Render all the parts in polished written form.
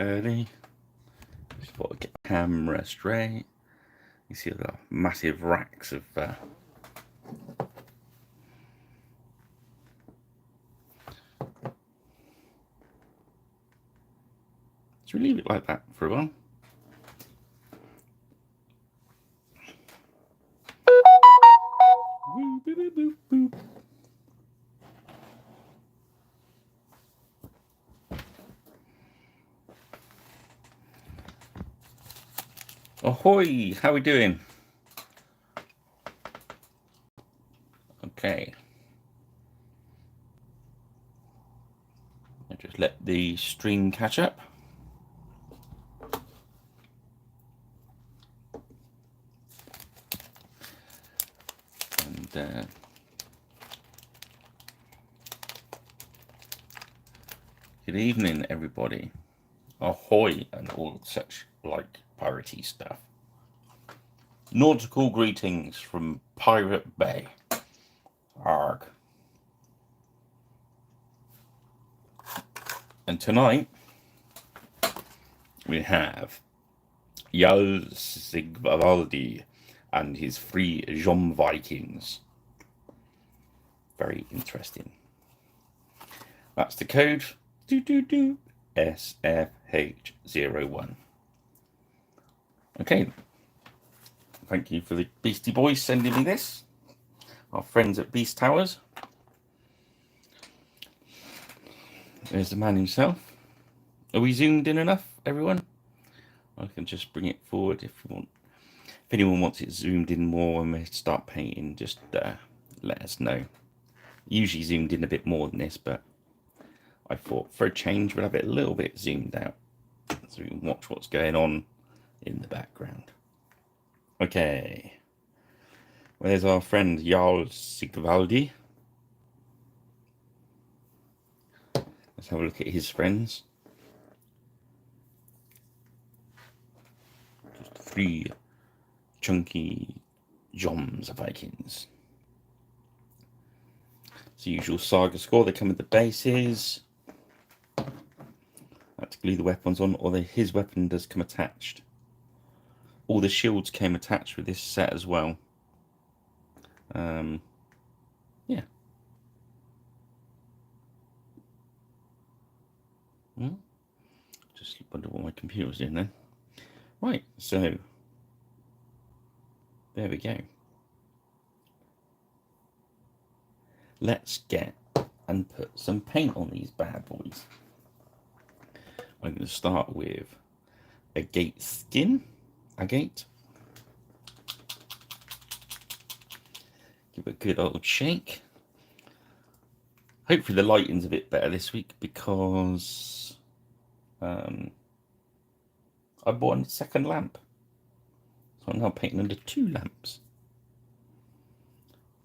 early. Just thought I'd get the camera straight. You see the massive racks of should we leave it like that for a while? Boop, boop, boop, boop. Ahoy! How are we doing? Okay. I'll just let the stream catch up. And good evening, everybody. Ahoy, and all such like piratey stuff. Nautical greetings from Pirate Bay. Arg. And tonight we have jarl Sigvaldi and his 3 joms vikings. Very interesting. That's the code SFH01. Okay. Thank you for the Beastie Boys sending me this. Our friends at Beast Towers. There's the man himself. Are we zoomed in enough, everyone? I can just bring it forward if you want. If anyone wants it zoomed in more when we start painting, just let us know. Usually zoomed in a bit more than this, but I thought for a change we'll have it a little bit zoomed out so we can watch what's going on in the background. Okay. Where's our friend Jarl Sigvaldi? Let's have a look at his friends. Just 3 chunky joms vikings. It's the usual saga score. They come with the bases. To glue the weapons on, or his weapon does come attached. All the shields came attached with this set as well. Yeah. Just wonder what my computer was doing then. Right, so there we go. Let's get and put some paint on these bad boys. I'm going to start with agate skin. Agate. Give it a good old shake. Hopefully the lighting's a bit better this week because I bought a second lamp. So I'm now painting under 2 lamps.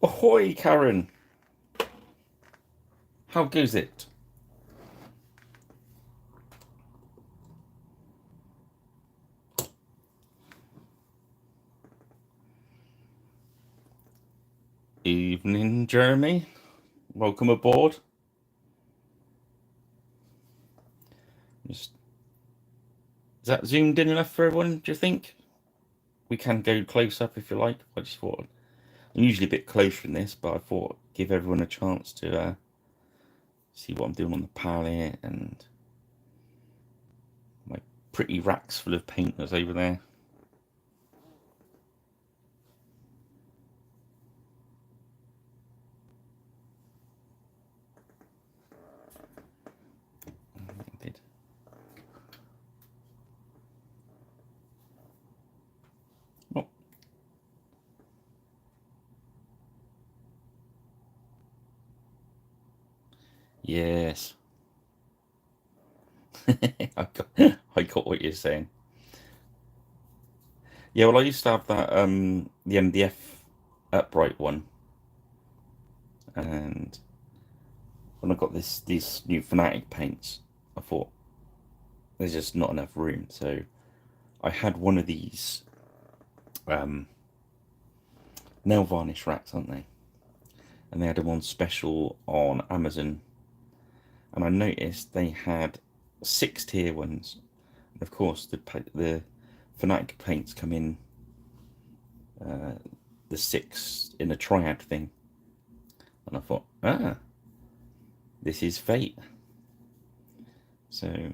Ahoy, Karen! How goes it? Evening, Jeremy. Welcome aboard. Is that zoomed in enough for everyone, do you think? We can go close up if you like. I just thought I'm usually a bit closer in this, but I thought give everyone a chance to see what I'm doing on the palette, and my pretty racks full of painters over there. Yes. I got what you're saying. Yeah, well, I used to have that the MDF upright one, and when I got these new Fanatic paints, I thought there's just not enough room, so I had one of these nail varnish racks, aren't they? And they had them on special on Amazon, and I noticed they had 6-tier ones, Of course, the Fanatic paints come in the 6 in a triad thing, and I thought, this is fate. So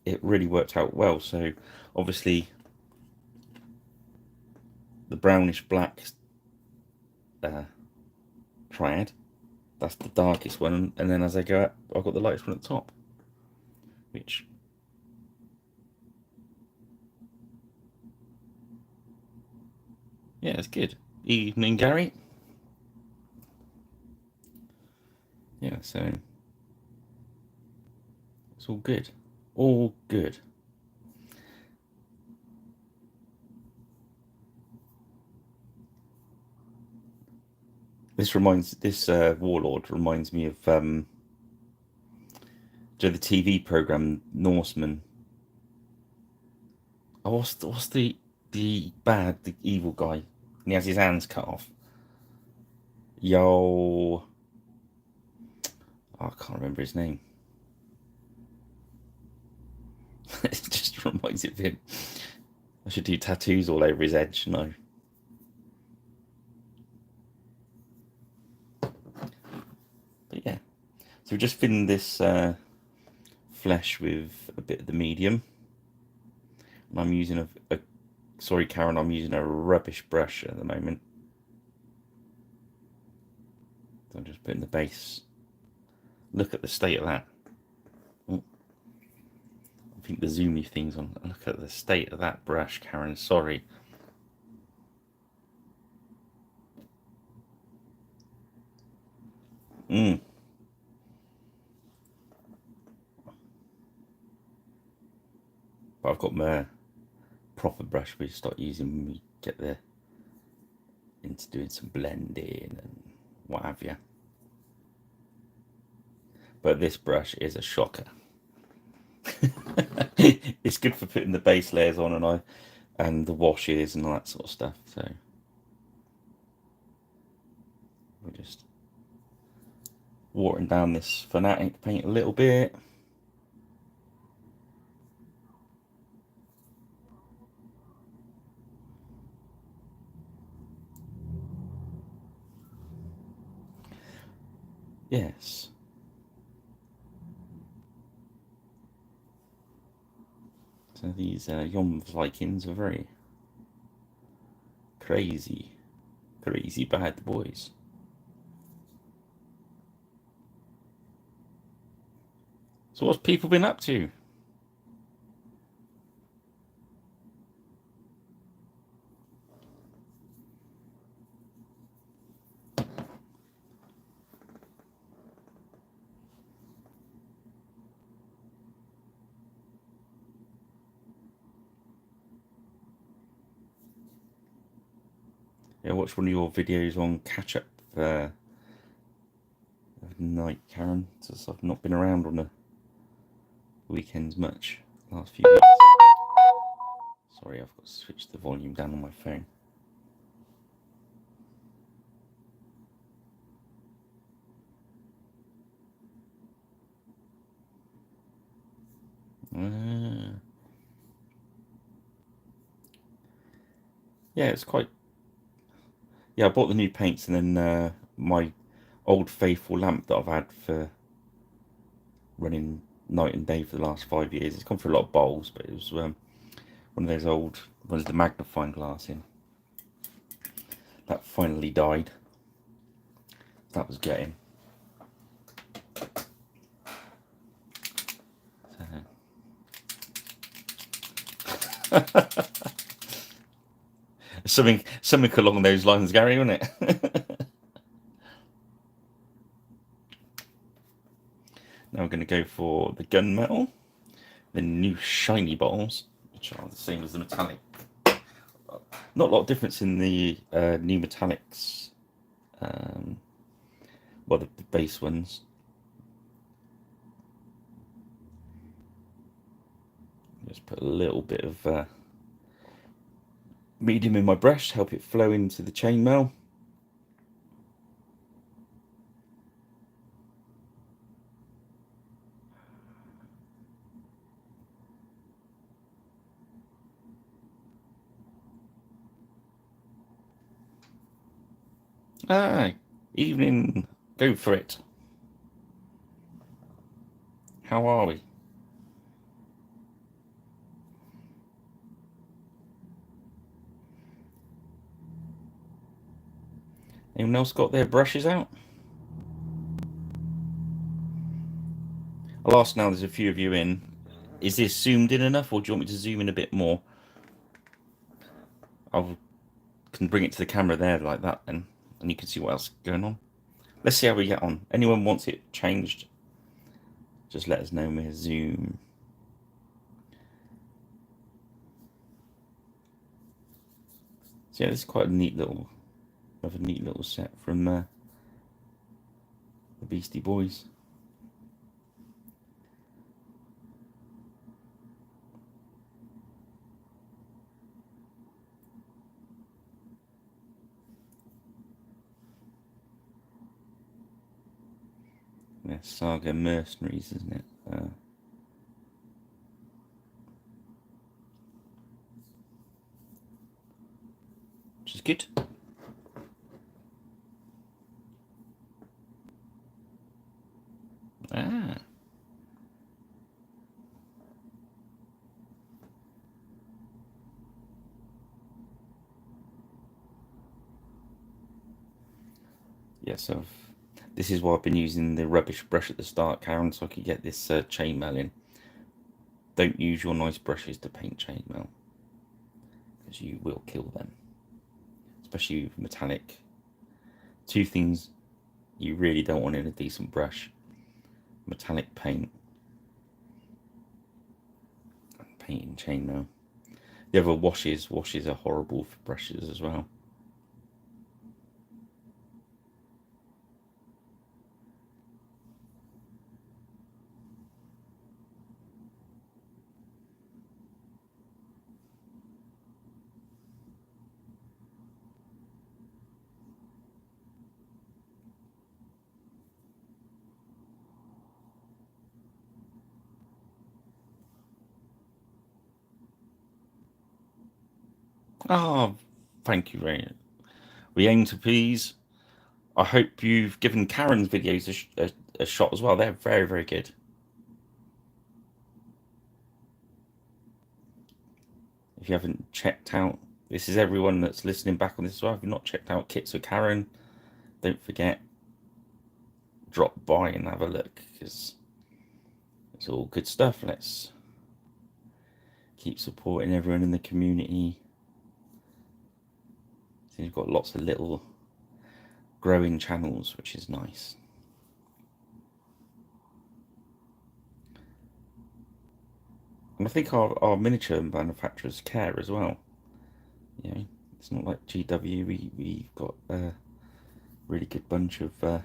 it really worked out well. So obviously the brownish black triad, that's the darkest one, and then as I go up, I've got the lightest one at the top, which yeah, it's good. Evening, Gary. Yeah, so it's all good. All good. This warlord reminds me of the TV program Norseman. Oh, what's the evil guy? And he has his hands cut off. Yo, I can't remember his name. It just reminds me of him. I should do tattoos all over his head, shouldn't I? But yeah, so we just finned this flesh with a bit of the medium, and I'm using sorry, Karen, I'm using a rubbish brush at the moment. So I'm just putting the base. Look at the state of that. Oh, I think the zoomy thing's on. Look at the state of that brush, Karen. Sorry. But I've got my proper brush we start using when we get into doing some blending and what have you. But this brush is a shocker. It's good for putting the base layers on and the washes and all that sort of stuff. So we're just watering down this Fanatic paint a little bit. Yes. So these joms vikings are very crazy bad boys. So what's people been up to? Yeah, watch one of your videos on catch up night, Karen, since I've not been around on the weekends much last few weeks. Sorry, I've got to switch the volume down on my phone. Yeah, it's quite. Yeah, I bought the new paints, and then my old faithful lamp that I've had for running night and day for the last 5 years. It's gone through a lot of bowls, but it was one of those old ones, the magnifying glass in. That finally died. That was getting. Something along those lines, Gary, wasn't it? Now we're going to go for the gunmetal, the new shiny bottles, which are the same as the metallic. Not a lot of difference in the new metallics. Well, the base ones. Just put a little bit of medium in my brush to help it flow into the chainmail. Ah, evening. Go for it. How are we? Anyone else got their brushes out? I'll ask now, there's a few of you in. Is this zoomed in enough, or do you want me to zoom in a bit more? I can bring it to the camera there like that then, and you can see what else is going on. Let's see how we get on. Anyone wants it changed, just let us know. We'll zoom. So yeah, this is quite a neat little set from the Beastie Boys. Yeah, Saga Mercenaries, isn't it? Which is good. Ah. Yeah, so this is why I've been using the rubbish brush at the start, Karen, so I could get this chainmail in. Don't use your nice brushes to paint chainmail, because you will kill them. Especially with metallic. Two things you really don't want in a decent brush: metallic paint and painting chainmail. The other washes are horrible for brushes as well. Oh, thank you very much. We aim to please. I hope you've given Karen's videos a shot as well. They're very, very good. If you haven't checked out, this is everyone that's listening back on this as well. If you've not checked out Kits with Karen, don't forget, drop by and have a look, because it's all good stuff. Let's keep supporting everyone in the community. So you've got lots of little growing channels, which is nice. And I think our miniature manufacturers care as well. You know, it's not like GW. We've got a really good bunch of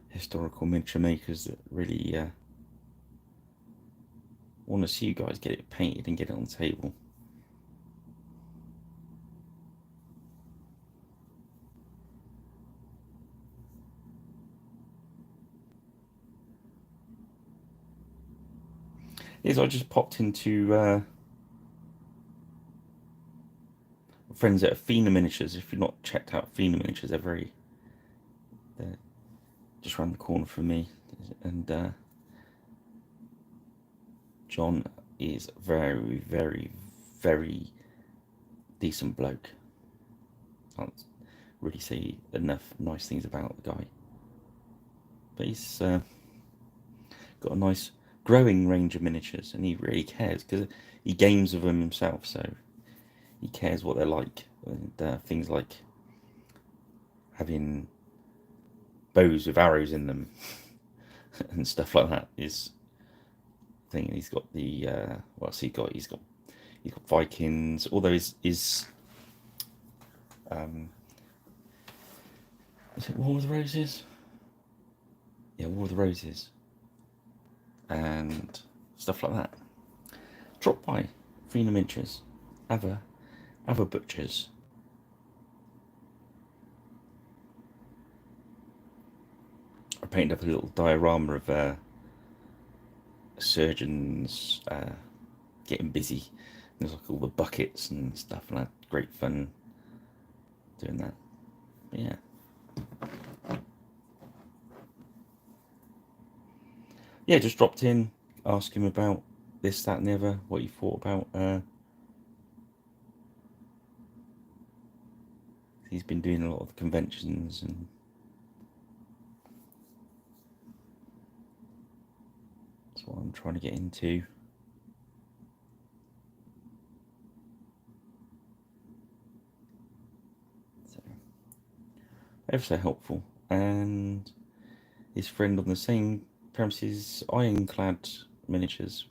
historical miniature makers that really want to see you guys get it painted and get it on the table. Is I just popped into friends at Athena Miniatures. If you've not checked out Athena Miniatures, they're just around the corner from me, and John is very, very, very decent bloke. Can't really say enough nice things about the guy, but he's got a nice growing range of miniatures, and he really cares because he games with them himself, so he cares what they're like. And things like having bows with arrows in them and stuff like that is thing. And he's got the what's he got? He's got Vikings. Although his is it War of the Roses? Yeah, War of the Roses and stuff like that. Drop by Freedom Miniatures. Have a butchers. I painted up a little diorama of surgeons getting busy. There's like all the buckets and stuff, and I had great fun doing that. Yeah. Yeah, just dropped in, ask him about this, that, and the other, what he thought about. He's been doing a lot of conventions, and that's what I'm trying to get into. So, ever so helpful. And his friend on the same premises, Ironclad Miniatures.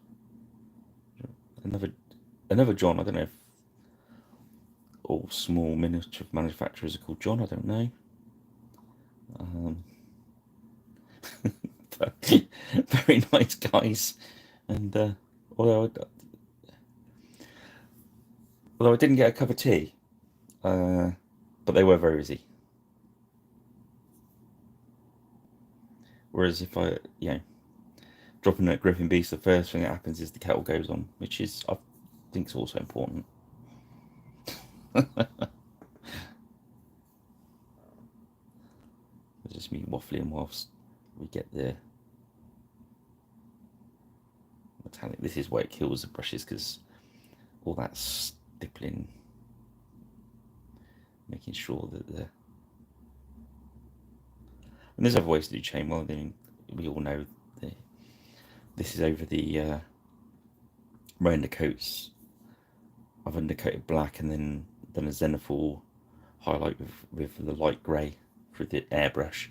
Another John. I don't know if all small miniature manufacturers are called John. I don't know. Very nice guys. And although I didn't get a cup of tea, but they were very busy. Whereas if I, dropping at Griffin Beast, the first thing that happens is the kettle goes on, which is, I think, is also important. It's just me waffling whilst we get the metallic. This is why it kills the brushes, because all that stippling, making sure that the. And there's other ways to do chainmail. I mean, we all know this is over the my undercoats. I've undercoated black and then done a zenithal highlight with the light grey for the airbrush.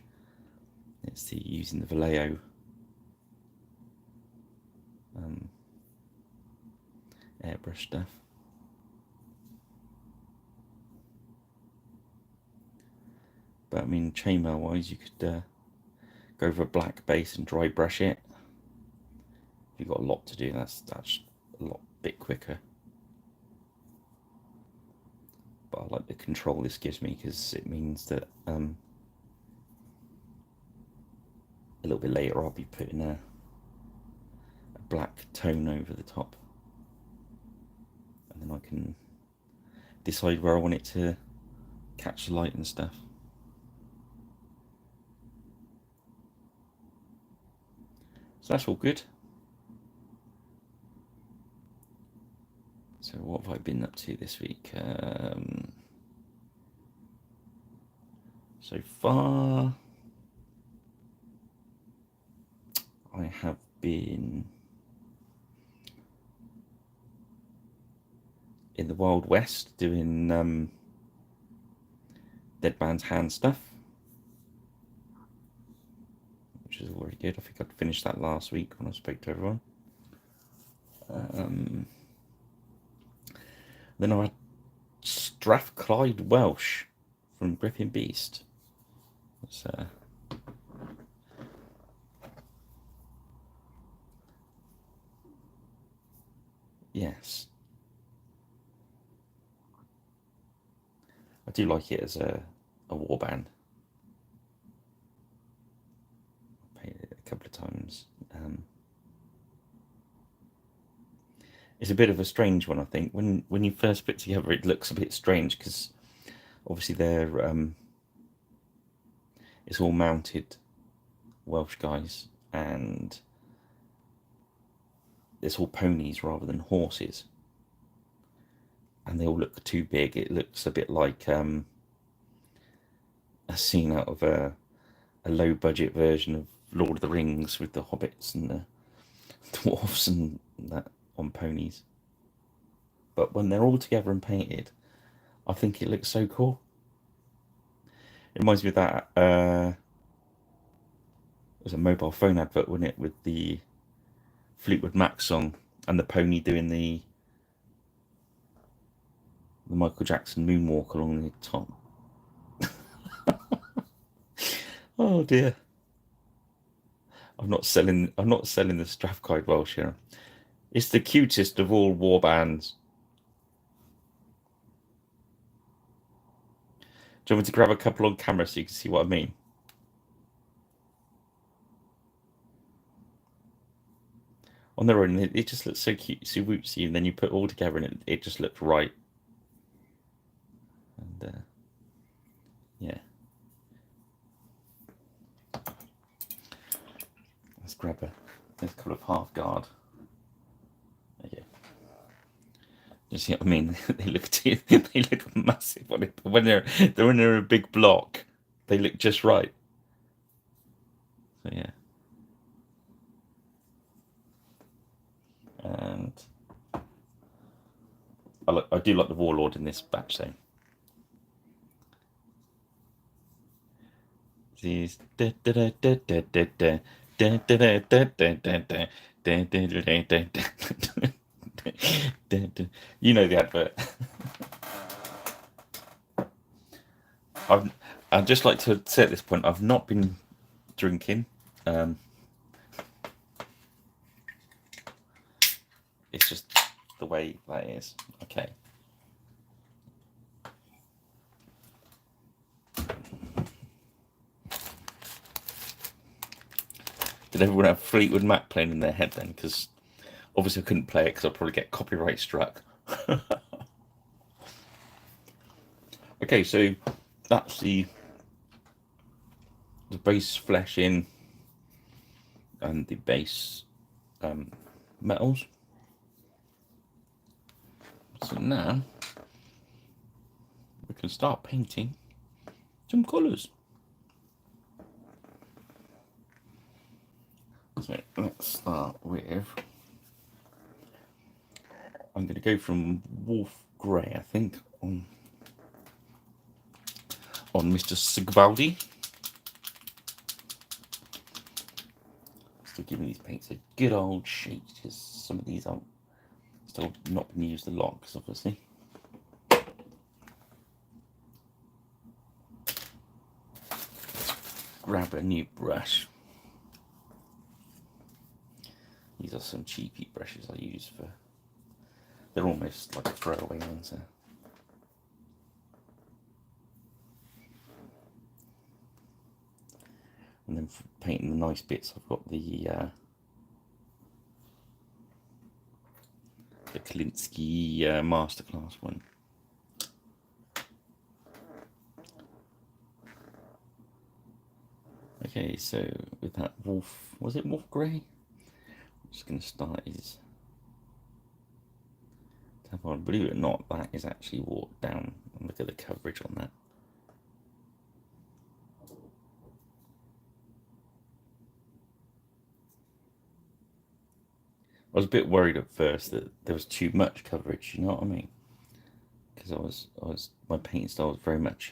It's using the Vallejo airbrush stuff. But I mean, chainmail wise, you could go over a black base and dry brush it. If you've got a lot to do, that's a bit quicker. But I like the control this gives me, because it means that a little bit later I'll be putting a black tone over the top, and then I can decide where I want it to catch the light and stuff. So that's all good. So what have I been up to this week? So far, I have been in the Wild West doing Dead Man's Hand stuff, which is already good. I think I'd finished that last week when I spoke to everyone. Then I had Strathclyde Welsh from Griffin Beast. It's, yes, I do like it as a warband. I played it a couple of times. It's a bit of a strange one, I think. When you first put it together, it looks a bit strange, because obviously it's all mounted Welsh guys, and it's all ponies rather than horses, and they all look too big. It looks a bit like a scene out of a low budget version of Lord of the Rings, with the hobbits and the dwarfs and that on ponies. But when they're all together and painted, I think it looks so cool. It reminds me of that it was a mobile phone advert, wasn't it, with the Fleetwood Mac song and the pony doing the Michael Jackson moonwalk along the top. Oh dear. I'm not selling the Strathclyde Welsh here. It's the cutest of all war bands. Do you want me to grab a couple on camera so you can see what I mean? On their own, it just looks so cute, so wootsy, and then you put it all together and it just looks right. And yeah. grab a couple of half guard. Okay. You see what I mean? They look massive when they're in a big block. They look just right. So yeah. And I do like the warlord in this batch though. These you know the advert. I'd just like to say at this point, I've not been drinking. It's just the way that is. Okay. Did everyone have Fleetwood Mac playing in their head then? Because obviously I couldn't play it because I'd probably get copyright struck. Okay, so that's the base flesh in and the base metals. So now we can start painting some colours. So let's start with, I'm going to go from Wolf Grey, I think, on Mr. Sigvaldi. Still giving these paints a good old shake, because some of these are still not been used a lot, because obviously. Grab a new brush. These are some cheapy brushes I use for, they're almost like a throwaway ones. And then for painting the nice bits, I've got the Klinsky Masterclass one. Okay, so with that wolf, was it Wolf Grey? I'm just going to start his tap on. Believe it or not, that is actually watered down. Look at the coverage on that. I was a bit worried at first that there was too much coverage, you know what I mean? Because my paint style was very much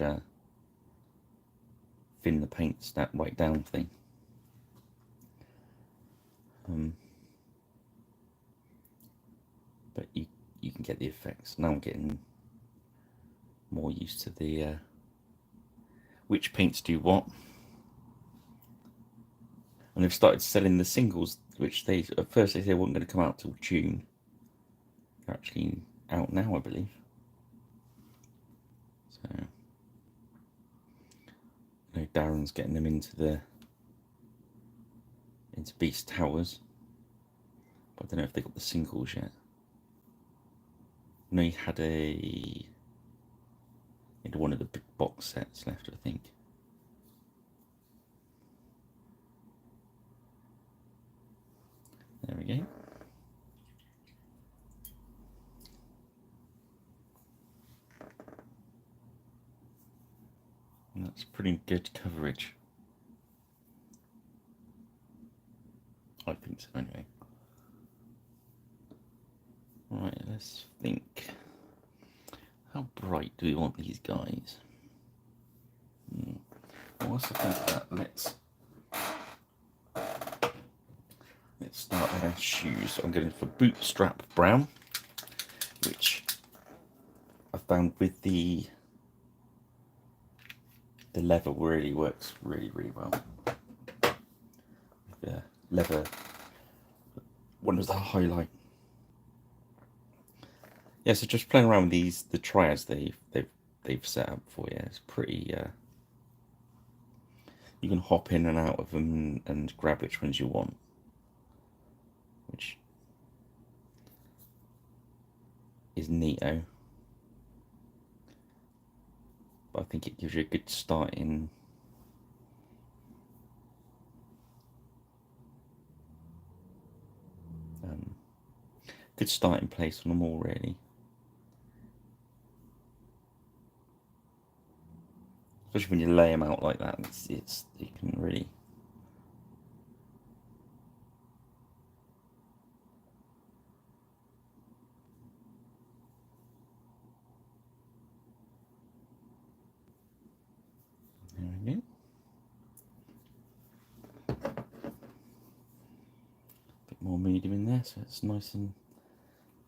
thin the paint, snap right down thing. But you can get the effects. Now I'm getting more used to the which paints do what. And they've started selling the singles, which they at first they said weren't going to come out till June. They're actually out now, I believe. So, you know, Darren's getting them into Beast Towers, but I don't know if they got the singles yet. No, he had one of the big box sets left, I think. There we go. And that's pretty good coverage. I think so, anyway. Right, let's think. How bright do we want these guys? Whilst I think of that, let's start with our shoes. I'm going for bootstrap brown, which I found with the leather really works really well. The leather one was the highlight. Yeah, so just playing around with the triads they've set up for you. It's pretty. You can hop in and out of them and grab which ones you want, which is neato. But I think it gives you a good start. Good starting place on them all, really. Especially when you lay them out like that, you can really. There we go. Bit more medium in there, so it's nice, and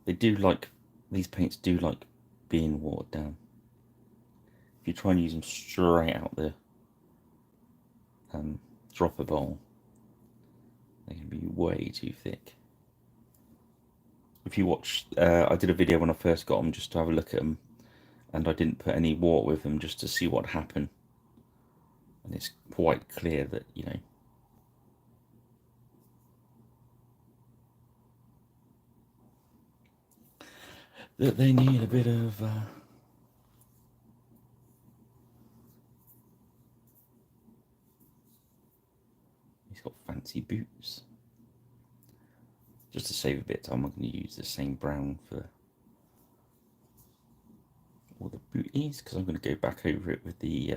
these paints do like being watered down. If you try and use them straight out the dropper bowl, they can be way too thick. If you watch, I did a video when I first got them just to have a look at them, and I didn't put any water with them just to see what happened. And it's quite clear that, you know, that they need a bit of he's got fancy boots. Just to save a bit of time, I'm going to use the same brown for all the booties, because I'm going to go back over it with the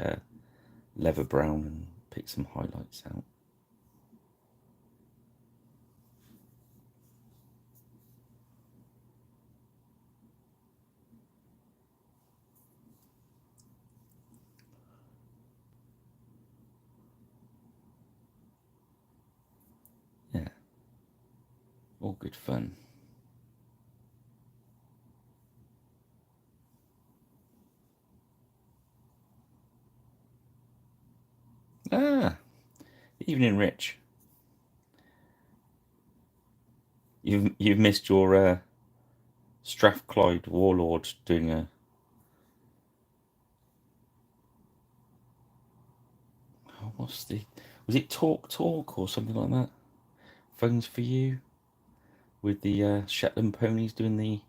leather brown and pick some highlights out. Yeah, all good fun. Ah, evening, Rich. You've missed your Strathclyde warlord doing a. Oh, was it Talk or something like that? Phones for you, with the Shetland ponies doing the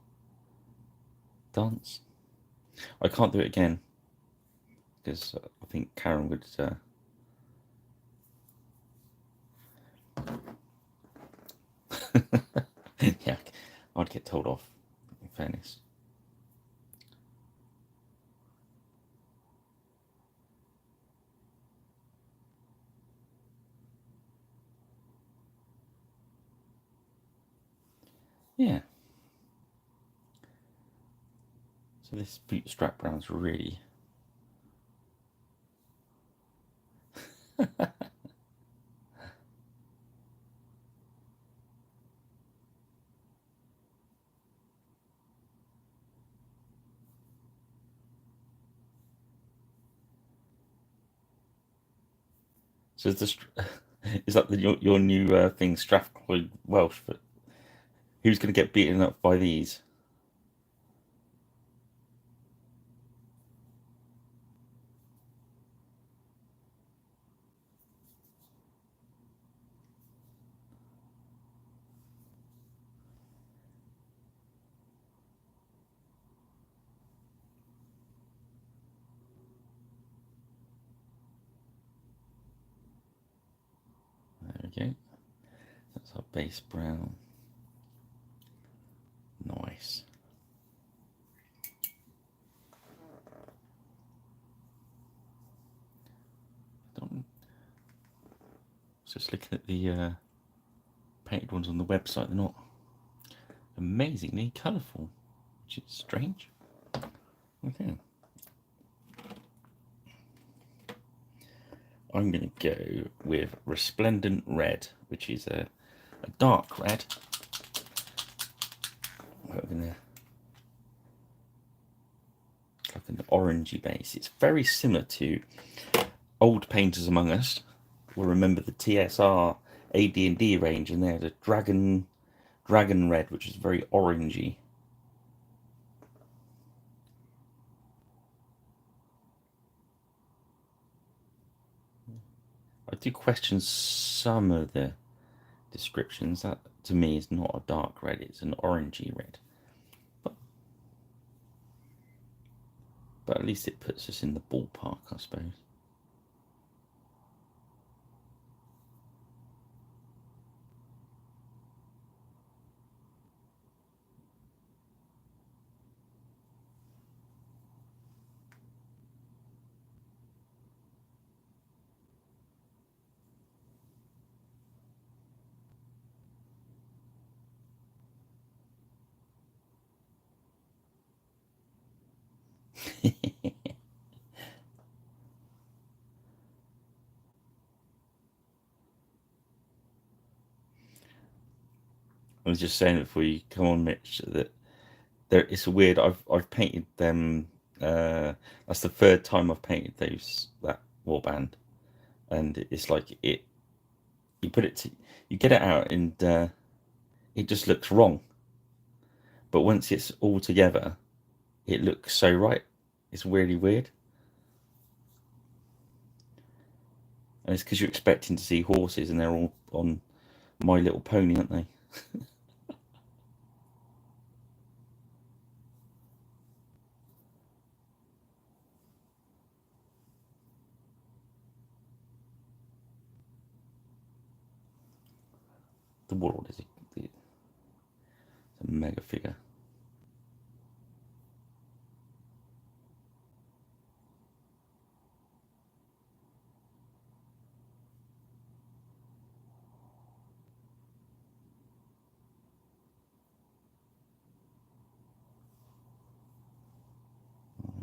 dance. I can't do it again because I think Karen would. Yeah, I'd get told off, in fairness. Yeah. So this bootstrap brown's really. So is that your new thing, Strathclyde Welsh? But who's going to get beaten up by these? There we go. That's our base brown. Nice. Just looking at the painted ones on the website, they're not amazingly colourful, which is strange. Okay. I'm going to go with Resplendent Red, which is a dark red. We're going to like an orangey base. It's very similar to old painters among us will remember the TSR AD&D range, and they had a dragon red, which is very orangey. I do question some of the descriptions. That to me is not a dark red, it's an orangey red. But at least it puts us in the ballpark, I suppose. I was just saying before you come on, Mitch, that it's weird. I've painted them. That's the third time I've painted that warband, and it's like it. You put it, you get it out, and it just looks wrong. But once it's all together, it looks so right. It's really weird, and it's because you're expecting to see horses, and they're all on My Little Pony, aren't they? The warlord is a mega figure.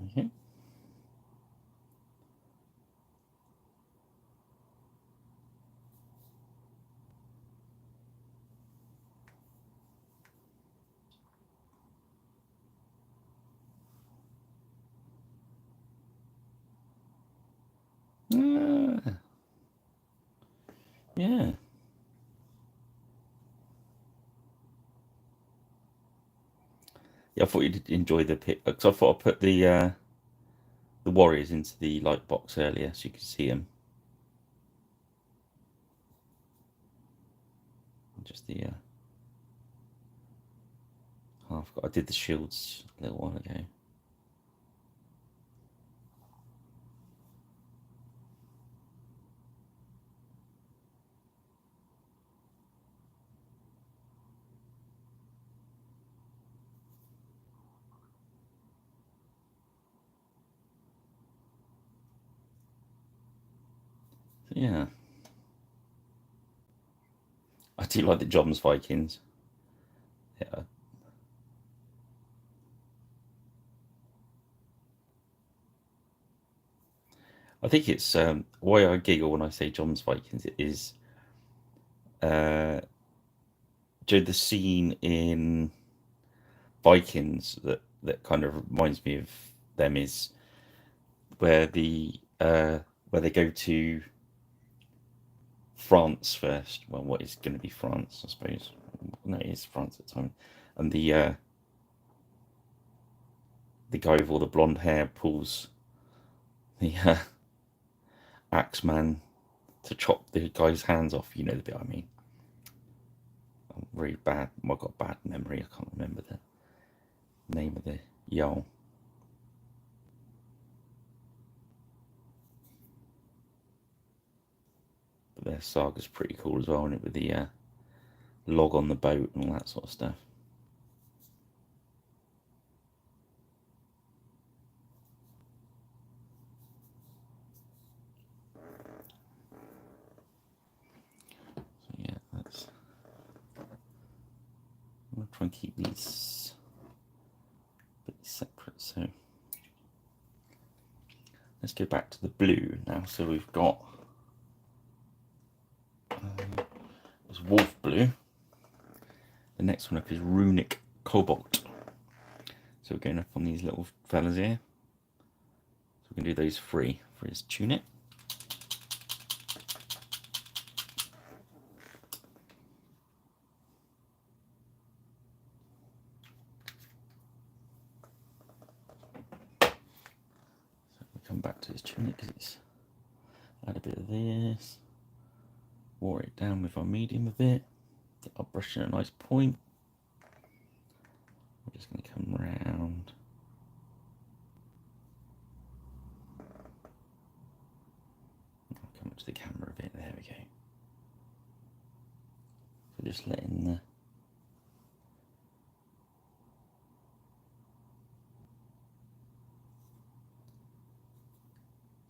Okay. Ah, yeah. Yeah, I thought you'd enjoy the pic because I thought I put the warriors into the light box earlier so you could see them. Just the half. I did the shields a little while ago. So, yeah, I do like the Joms Vikings. Yeah, I think it's why I giggle when I say Joms Vikings. It is uh, the scene in Vikings that kind of reminds me of them is where where they go to France first. Well, what is going to be France, I suppose. No, it is France at the time. And the guy with all the blonde hair pulls the axe man to chop the guy's hands off. You know the bit I mean. I'm really bad. I've got bad memory. I can't remember the name of the jarl. But their saga's pretty cool as well, isn't it? With the log on the boat and all that sort of stuff. So yeah, that's. I'm gonna try and keep these a bit separate. So let's go back to the blue now. So we've got this wolf blue. The next one up is runic cobalt. So we're going up on these little fellas here. So we can do those three for his tunic. So we come back to his tunic because it's add a bit of this. Wore it down with our medium a bit. Get our brush in a nice point. We're just going to come round. I'll come up to the camera a bit. There we go. So just letting the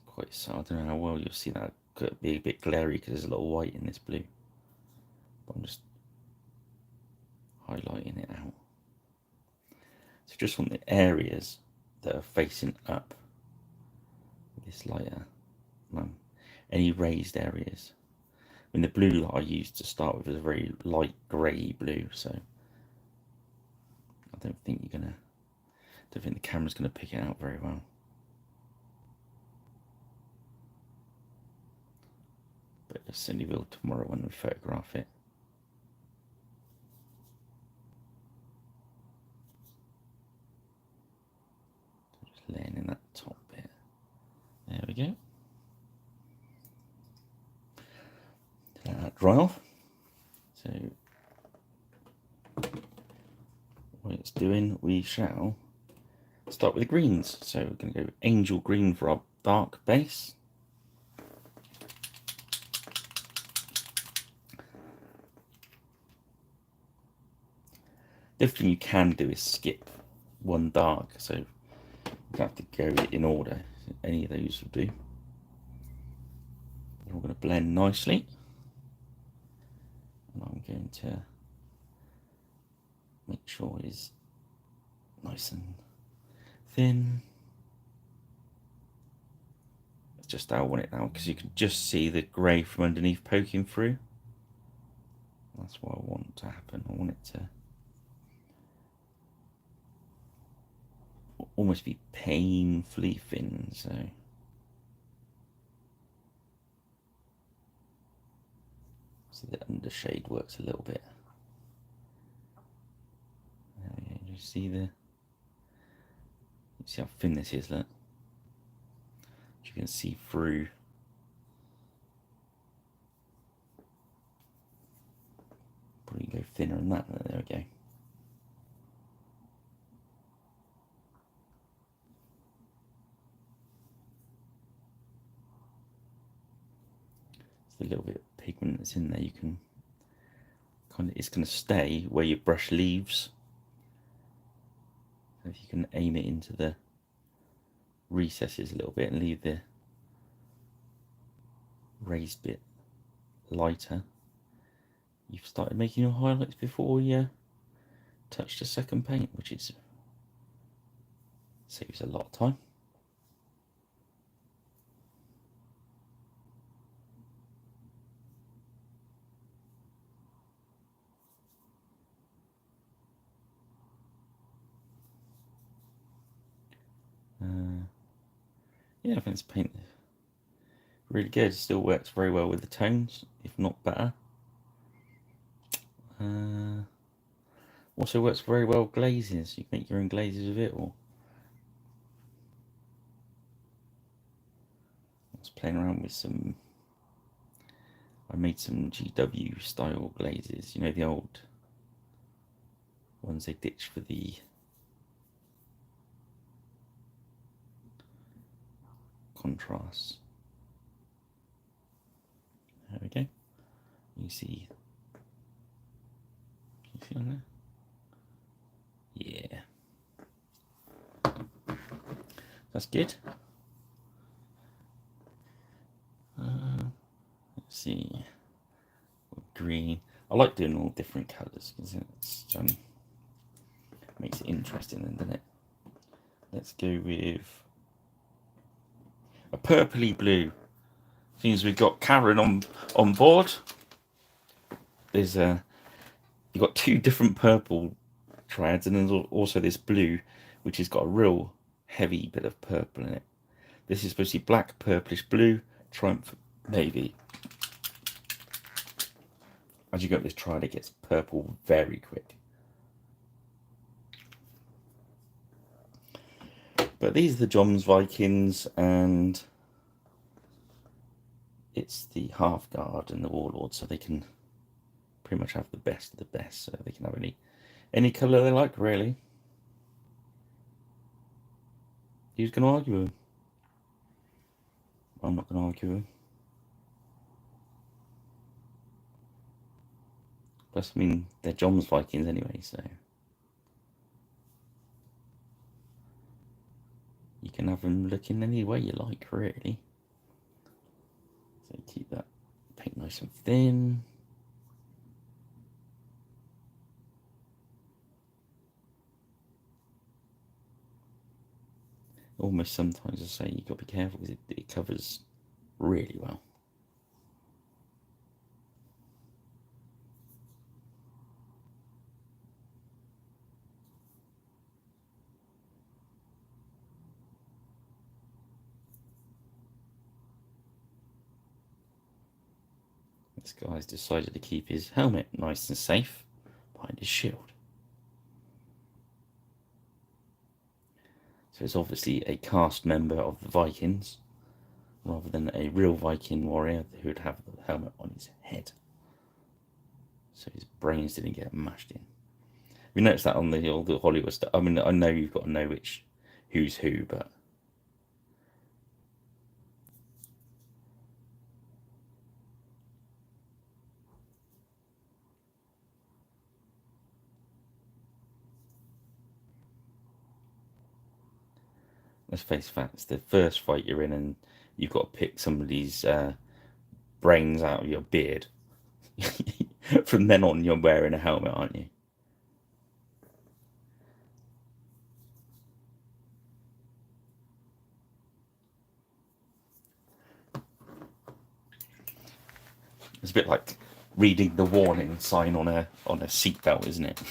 quite so. I don't know how well you'll see that. Could be a bit glary because there's a lot of white in this blue. But I'm just highlighting it out. So just want the areas that are facing up. This lighter, any raised areas. I mean, the blue that I used to start with was a very light grey blue, so I don't think the camera's gonna pick it out very well. But it certainly will tomorrow when we photograph it. Just laying in that top bit. There we go. Let that dry off. So what it's doing, we shall start with the greens. So we're going to go angel green for our dark base. The other thing you can do is skip one dark, so you have to go in order. Any of those will do. They're all going to blend nicely. And I'm going to make sure it's nice and thin. It's just how I want it now, because you can just see the grey from underneath poking through. That's what I want to happen. I want it to almost be painfully thin, so the undershade works a little bit. There we go. You see how thin this is, look. You can see through. Probably go thinner than that. There we go. A little bit of pigment that's in there, you can it's going to stay where your brush leaves. So if you can aim it into the recesses a little bit and leave the raised bit lighter, you've started making your highlights before you touch the second paint, which saves a lot of time. Yeah, I think this paint really good. It still works very well with the tones, if not better. Also works very well with glazes. You can make your own glazes with it, or I was playing around with some. I made some GW style glazes. You know, the old ones they ditched for the contrast. There we go. You see on there? Yeah. That's good. Let's see. Green. I like doing all different colours because it's makes it interesting, then, doesn't it? Let's go with a purpley blue. Seems we've got Karen on board. There's you've got two different purple triads, and there's also this blue, which has got a real heavy bit of purple in it. This is supposed to be black, purplish blue, triumph navy. As you go up this triad, it gets purple very quick. But these are the Joms, Vikings, and it's the half guard and the warlord, so they can pretty much have the best of the best. So they can have any colour they like, really. Who's going to argue with them? I'm not going to argue with them. Plus, I mean, they're Joms Vikings anyway, so you can have them looking any way you like, really. So keep that paint nice and thin. almost sometimes I say you've got to be careful because it covers really well. This guy's decided to keep his helmet nice and safe behind his shield. So it's obviously a cast member of the Vikings, rather than a real Viking warrior who would have the helmet on his head. So his brains didn't get mashed in. We noticed that on all the Hollywood stuff. I mean, I know you've got to know who's who, but let's face facts. The first fight you're in, and you've got to pick somebody's brains out of your beard. From then on, you're wearing a helmet, aren't you? It's a bit like reading the warning sign on a seatbelt, isn't it?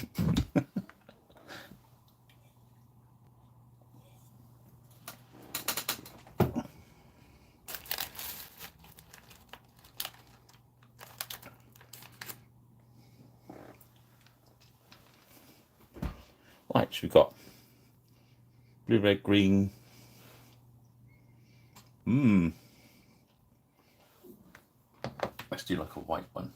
Right, so we've got blue, red, green. Let's do like a white one.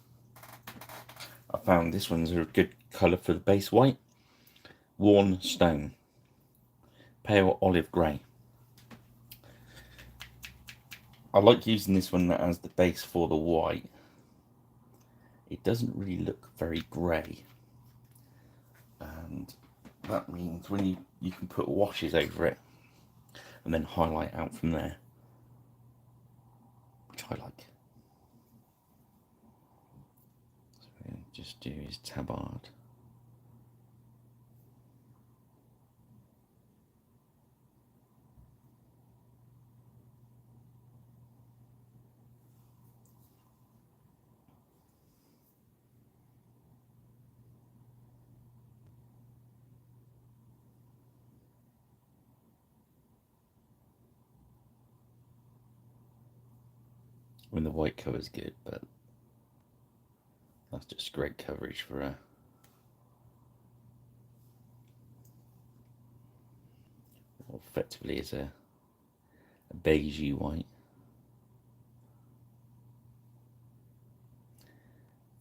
I found this one's a good colour for the base white. Worn stone. Pale olive grey. I like using this one as the base for the white. It doesn't really look very grey. And that means when you can put washes over it and then highlight out from there, which I like. So we'll just do his tabard. When the white cover's good, but that's just great coverage for a effectively is a beigey white.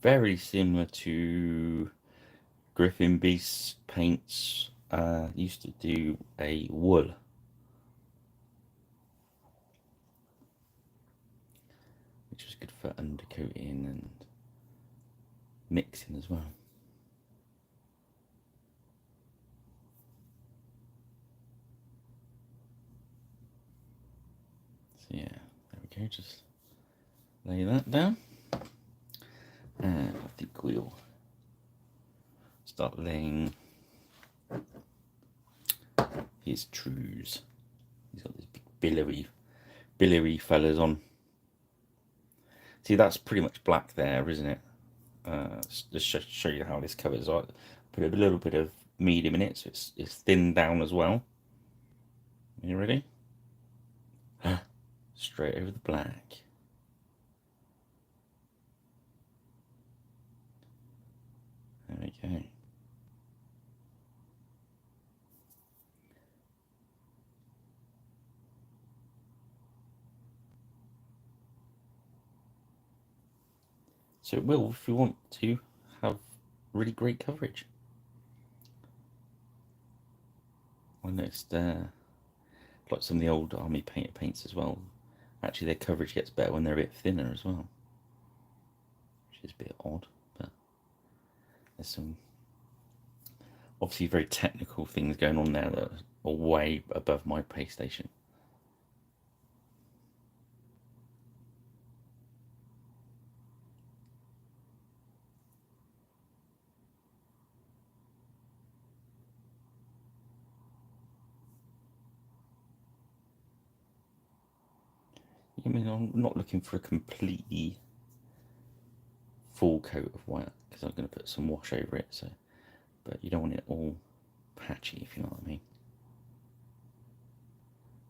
Very similar to Griffin Beast paints. Used to do a wool, which was good for undercoating and mixing as well. So yeah, there we go, just lay that down. And I think we'll start laying his trues. He's got these big billowy fellas on. See, that's pretty much black there, isn't it? Just show you how this covers. I put a little bit of medium in it, so it's thinned down as well. Are you ready? Straight over the black. There we go. So it will, if you want to, have really great coverage. I noticed, like some of the old army paints as well, actually their coverage gets better when they're a bit thinner as well. Which is a bit odd, but there's some obviously very technical things going on there that are way above my pay station. I mean, I'm not looking for a completely full coat of white because I'm going to put some wash over it. So, but you don't want it all patchy, if you know what I mean.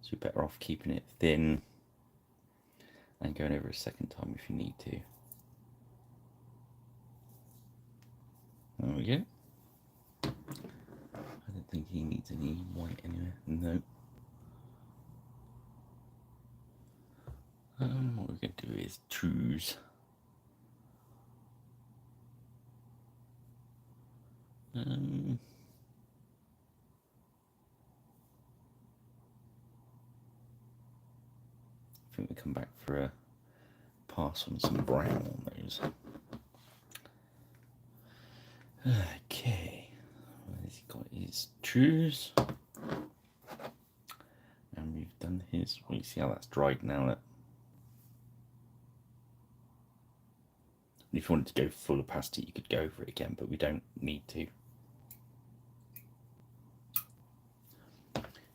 So you're better off keeping it thin and going over a second time if you need to. There we go. I don't think he needs any white anyway. No. What we're going to do is choose. I think we come back for a pass on some brown on those. Okay, where's he got his choose? And we've done his. Well, you see how that's dried now. That if you wanted to go full opacity, you could go over it again, but we don't need to.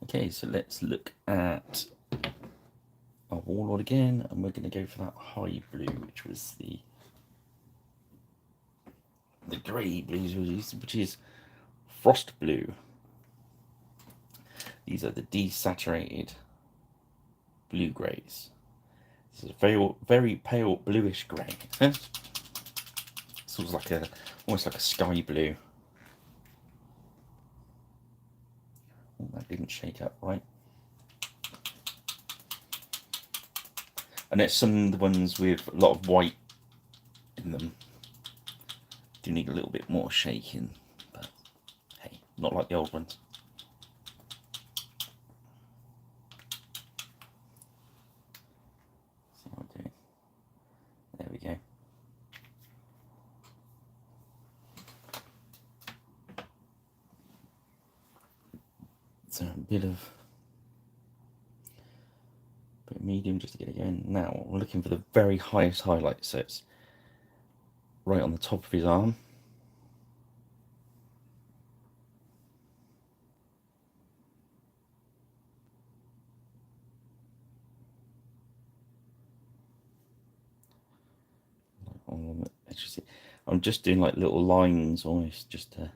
Okay, so let's look at our warlord again, and we're going to go for that high blue, which was the grey blues, which is frost blue. These are the desaturated blue greys. This is a very, very pale bluish grey. Sort of like almost like a sky blue. Oh, that didn't shake up right. And it's some of the ones with a lot of white in them do need a little bit more shaking, but hey, not like the old ones. See how I do. There we go. So a bit of medium just to get it going. Now we're looking for the very highest highlight, so it's right on the top of his arm. I'm just doing like little lines almost just to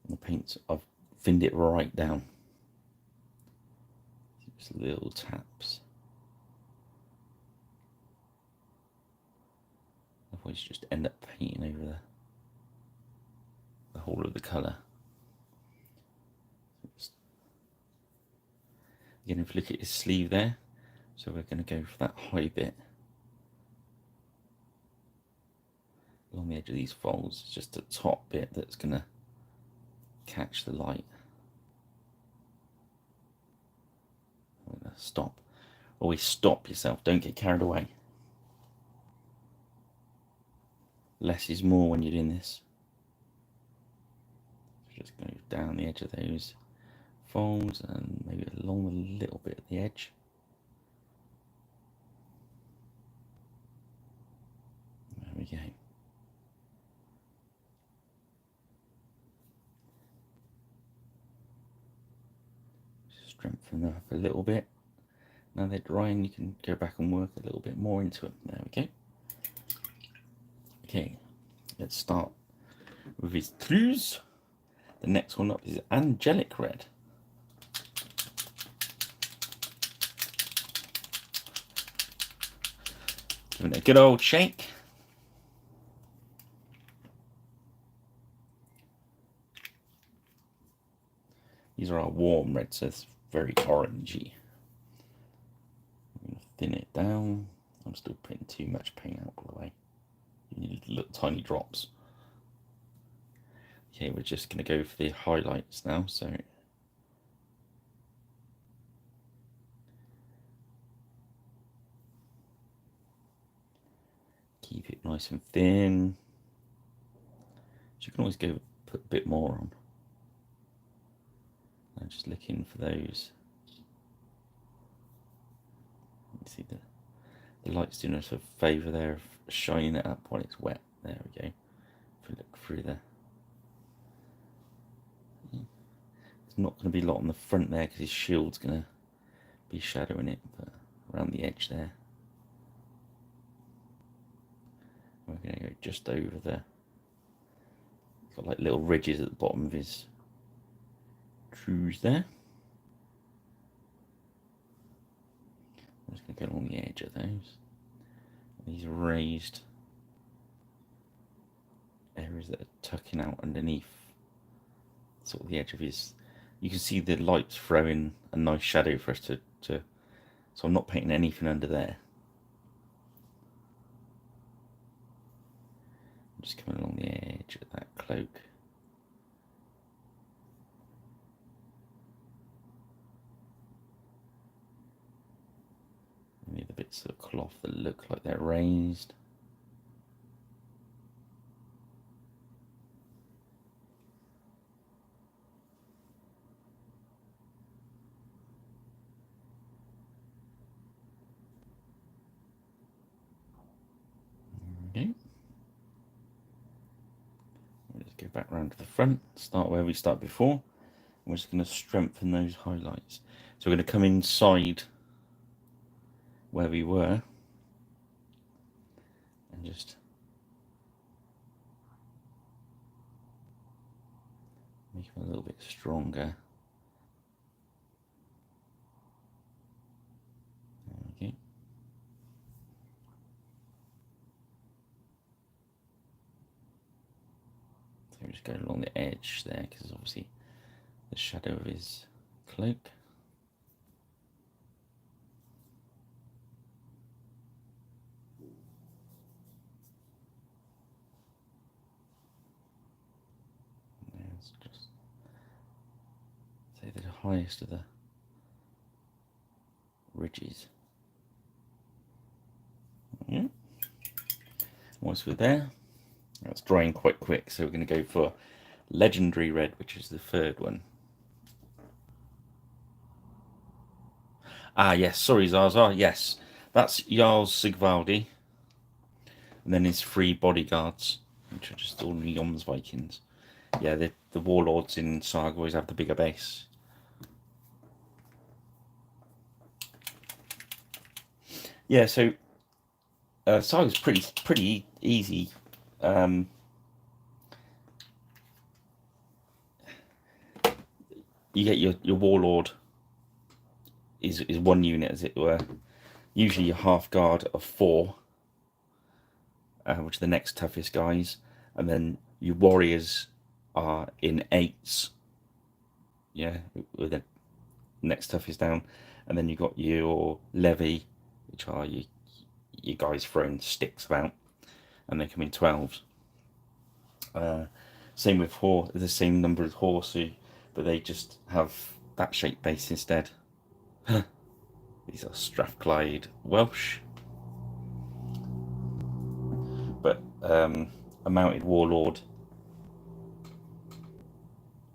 the paint. I've thinned it right down. Just little taps. Otherwise you just end up painting over the whole of the colour. Again, if you look at his sleeve there, so we're going to go for that high bit along the edge of these folds. It's just the top bit that's going to catch the light. I'm going to stop. Always stop yourself, don't get carried away. Less is more when you're doing this. Just go down the edge of those folds and maybe along a little bit at the edge. There we go. Strengthen them up a little bit. Now they're drying, you can go back and work a little bit more into it. There we go. Okay, let's start with his clues. The next one up is angelic red. Giving it a good old shake. These are our warm reds, so it's very orangey. I'm going to thin it down. I'm still putting too much paint out all the way. You need little tiny drops. Okay, we're just going to go for the highlights now. So keep it nice and thin. So you can always go put a bit more on. I'm just looking for those. You see the light's doing us a favour there of shining it up while it's wet. There we go. If we look through there. There's not going to be a lot on the front there because his shield's going to be shadowing it, but around the edge there. We're going to go just over there. Got like little ridges at the bottom of his trews there. I'm just going to go along the edge of those. These raised areas that are tucking out underneath sort of the edge of his. You can see the lights throwing a nice shadow for us to so I'm not painting anything under there. I'm just coming along the edge of that cloak. And the other bits of cloth that look like they're raised. Okay. We'll just go back round to the front, start where we started before. We're just going to strengthen those highlights. So we're going to come inside where we were and just make them a little bit stronger. Okay. So we're just going along the edge there because obviously the shadow of his cloak. Let's just say the highest of the ridges. Yeah. Once we're there, that's drying quite quick, so we're going to go for Legendary Red, which is the third one. Ah, yes, sorry, Zaza. Yes, that's Jarl's Sigvaldi. And then his 3 bodyguards, which are just ordinary joms vikings. Yeah, the warlords in Saga always have the bigger base. Yeah, so Saga's pretty easy. You get your warlord is 1 unit, as it were. Usually your half guard of 4, which are the next toughest guys, and then your warriors are in 8s. Yeah, with the next toughest down, and then you got your levy, which are your guys throwing sticks about, and they come in 12s. Same with horse, the same number of horse, but they just have that shape base instead. These are Strathclyde Welsh, but a mounted warlord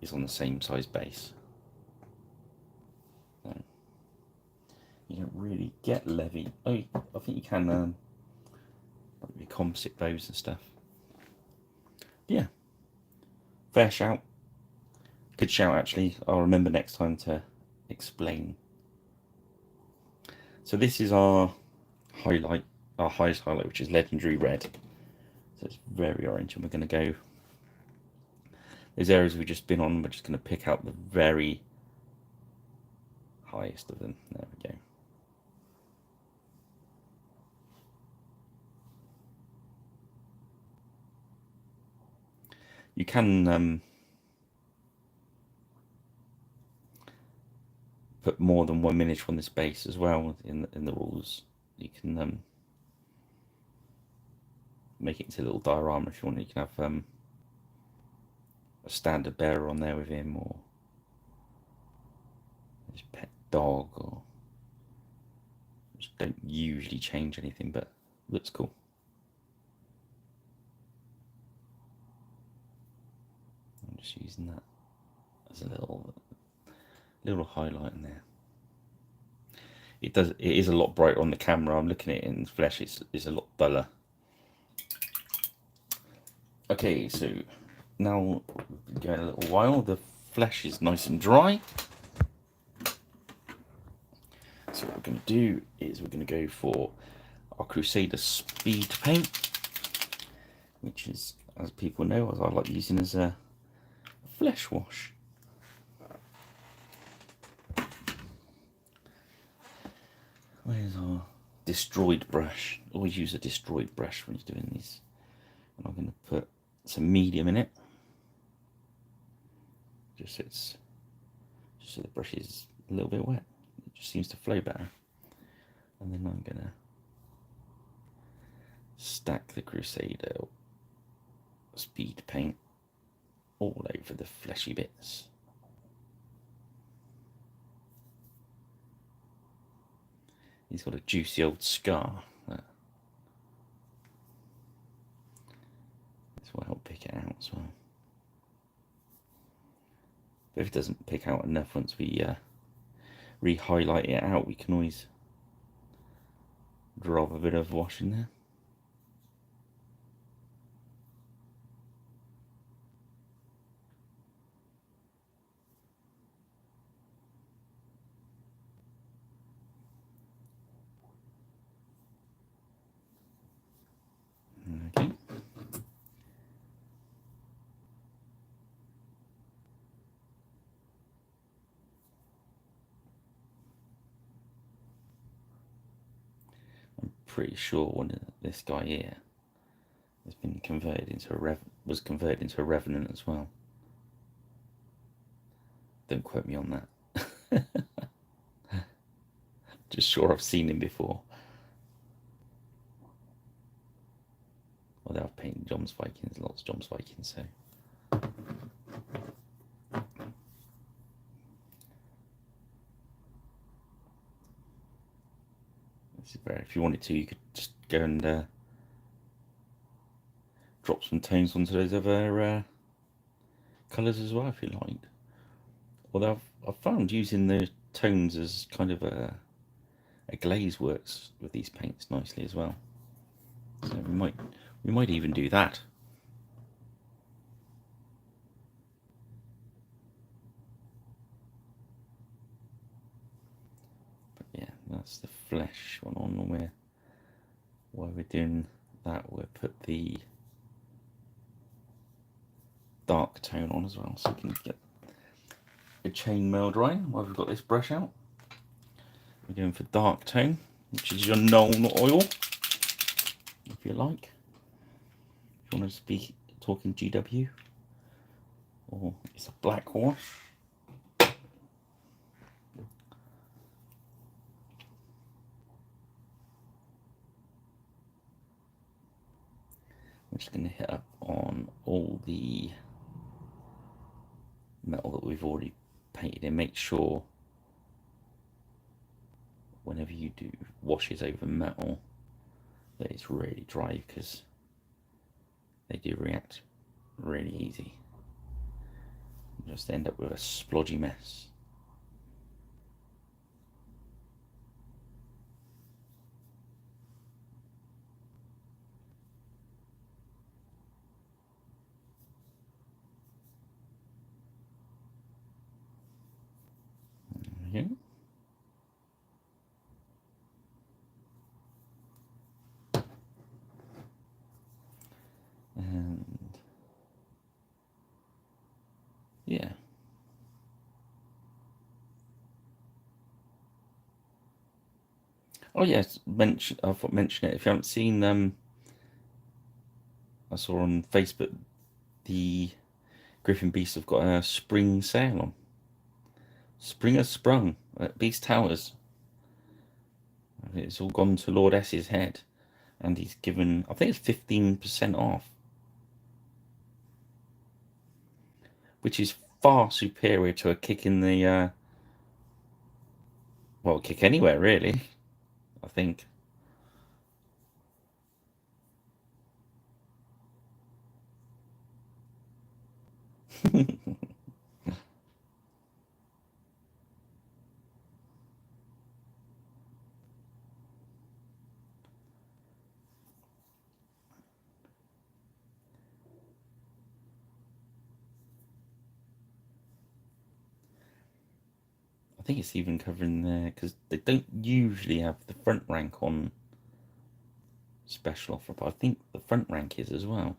is on the same size base. So you don't really get levy. Oh, I think you can like composite bows and stuff. Yeah, fair shout. Good shout, actually. I'll remember next time to explain. So this is our highlight, our highest highlight, which is Legendary Red. So it's very orange, and we're going to go. Those areas we've just been on, we're just going to pick out the very highest of them. There we go. You can put more than 1 miniature on this base as well in the rules. You can make it into a little diorama if you want. You can have a standard bearer on there with him, or his pet dog, or just don't usually change anything, but looks cool. I'm just using that as a little highlight in there. It is a lot brighter on the camera. I'm looking at it in the flesh, it's a lot duller. Okay, so now we've been going a little while, the flesh is nice and dry. So what we're going to do is we're going to go for our Crusader speed paint, which is, as people know, as I like using as a flesh wash. Where's our destroyed brush? Always use a destroyed brush when you're doing these. And I'm going to put some medium in it, just so the brush is a little bit wet. It just seems to flow better. And then I'm going to stack the Crusader speed paint all over the fleshy bits. He's got a juicy old scar. This will help pick it out as well. But if it doesn't pick out enough, once we re-highlight it out, we can always drop a bit of wash in there. Okay. I'm pretty sure this guy here has been converted into was converted into a revenant as well. Don't quote me on that. Just sure I've seen him before. Although I've painted Joms Vikings, lots of Joms Vikings, so. This is very, if you wanted to, you could just go and drop some tones onto those other colours as well if you like. Although I've found using the tones as kind of a glaze works with these paints nicely as well. So we might even do that. But yeah, that's the flesh one on where. While we're doing that, we'll put the dark tone on as well, so we can get a chainmail drying while we've got this brush out. We're going for dark tone, which is your Nuln oil, if you like. If you want to speak talking GW, or it's a black wash. I'm just going to hit up on all the metal that we've already painted and make sure whenever you do washes over metal that it's really dry, because they do react really easy. You just end up with a splodgy mess. There we go. And yeah, oh yes, I thought mention it if you haven't seen I saw on Facebook the Griffin Beasts have got a spring sale on. Spring has sprung at Beast Towers. It's all gone to Lord S's head, and he's given, I think it's 15% off, which is far superior to a kick in the well, kick anywhere really, I think. I think it's even covering there because they don't usually have the front rank on special offer, but I think the front rank is as well.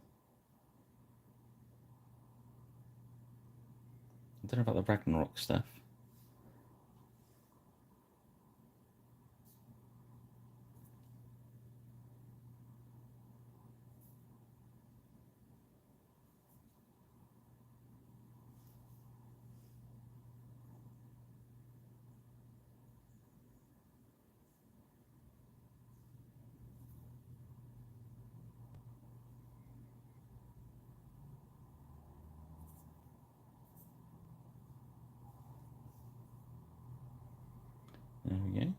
I don't know about the Ragnarok stuff. There we go.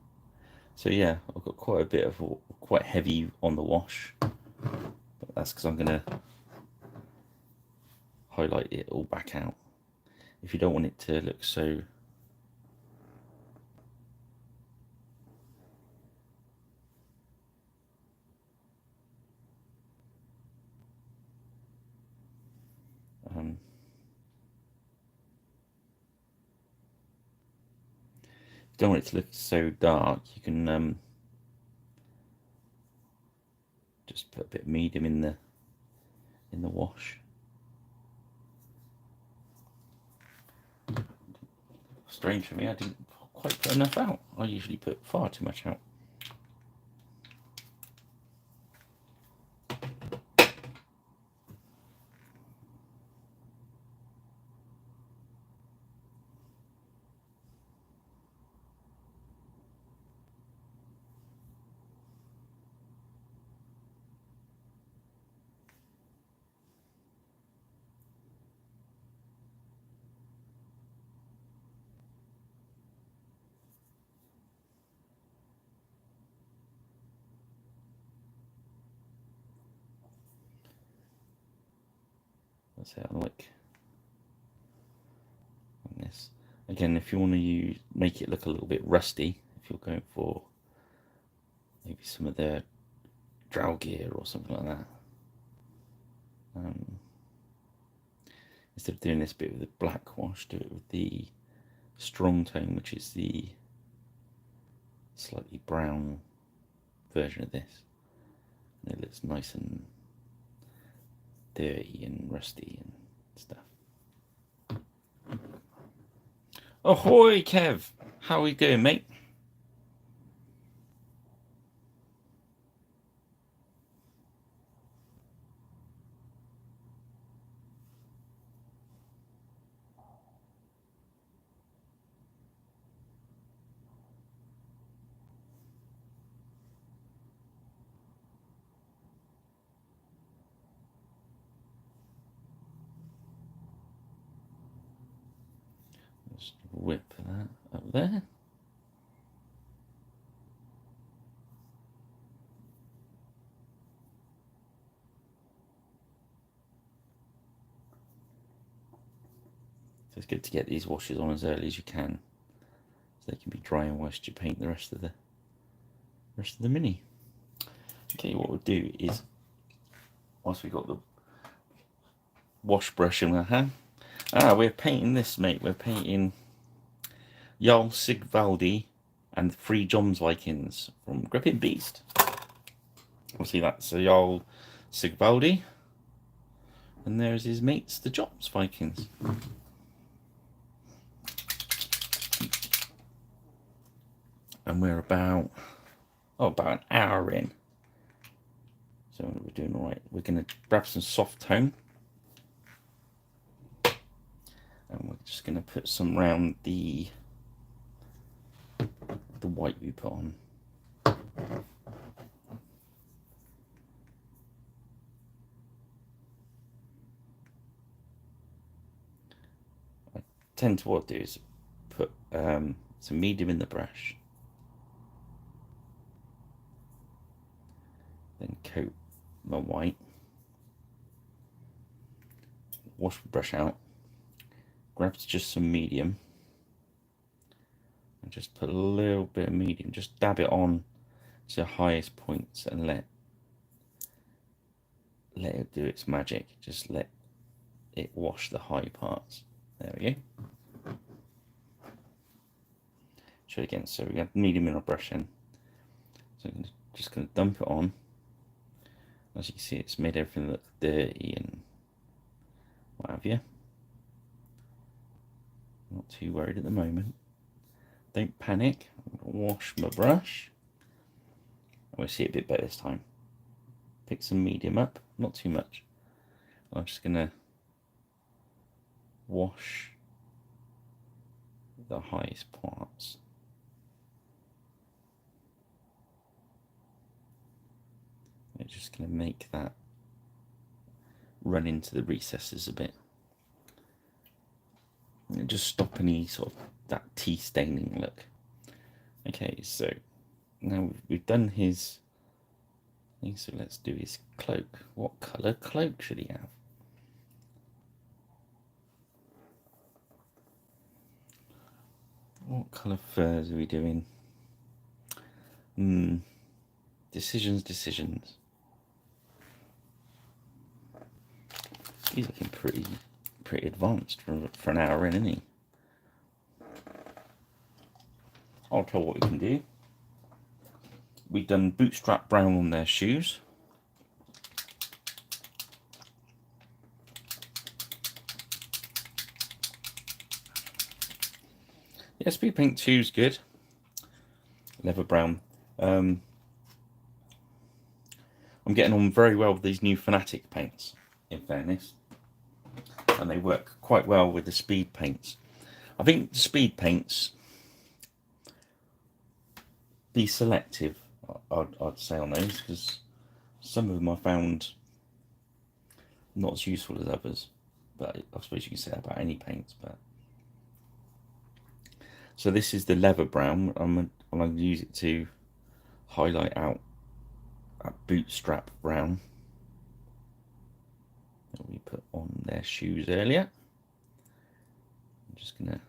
So yeah, I've got quite a bit of quite heavy on the wash, but that's because I'm going to highlight it all back out. If you don't want it to look so don't want it to look so dark, you can just put a bit of medium in the wash. Strange for me, I didn't quite put enough out. I usually put far too much out. That's how I like on this. Again, if you want to make it look a little bit rusty, if you're going for maybe some of the drow gear or something like that, instead of doing this bit with the black wash, do it with the strong tone, which is the slightly brown version of this. And it looks nice and dirty and rusty and stuff. Ahoy, Kev! How are we doing, mate? Just whip that up there. So it's good to get these washes on as early as you can, so they can be drying whilst you paint the rest of the mini. Okay, what we'll do is, once we've got the wash brush in our hand, we're painting this, mate. We're painting Jarl, Sigvaldi, and 3 Joms Vikings from Gripping Beast. We'll see that's a Jarl Sigvaldi, and there's his mates, the Joms Vikings. And we're about an hour in. So we're doing all right. We're going to grab some soft tone, and we're just going to put some around the white we put on. I tend to what I do is put some medium in the brush, then coat my white, wash the brush out, grab just some medium, and just put a little bit of medium, just dab it on to the highest points and let it do its magic. Just let it wash the high parts. There we go. show again. So we have medium mineral brush in. So I'm just going to dump it on. As you can see, it's made everything look dirty and what have you. Not too worried at the moment. Don't panic. I'm going to wash my brush. We'll see it a bit better this time. Pick some medium up, not too much. I'm just going to wash the highest parts. I'm just going to make that run into the recesses a bit. And just stop any sort of that tea staining look. Okay, so now we've done his thing, so let's do his cloak. What colour cloak should he have? What colour furs are we doing? Decisions. He's looking pretty advanced for an hour in, isn't he? I'll tell you what we can do. We've done bootstrap brown on their shoes. Yeah, speed paint 2 is good. Leather brown. I'm getting on very well with these new Fanatic paints, in fairness. And they work quite well with the speed paints. I think the speed paints, be selective, I'd say on those, because some of them I found not as useful as others. But I suppose you can say that about any paints. But so this is the leather brown. I'm going to use it to highlight out that bootstrap brown that we put on their shoes earlier. I'm just going to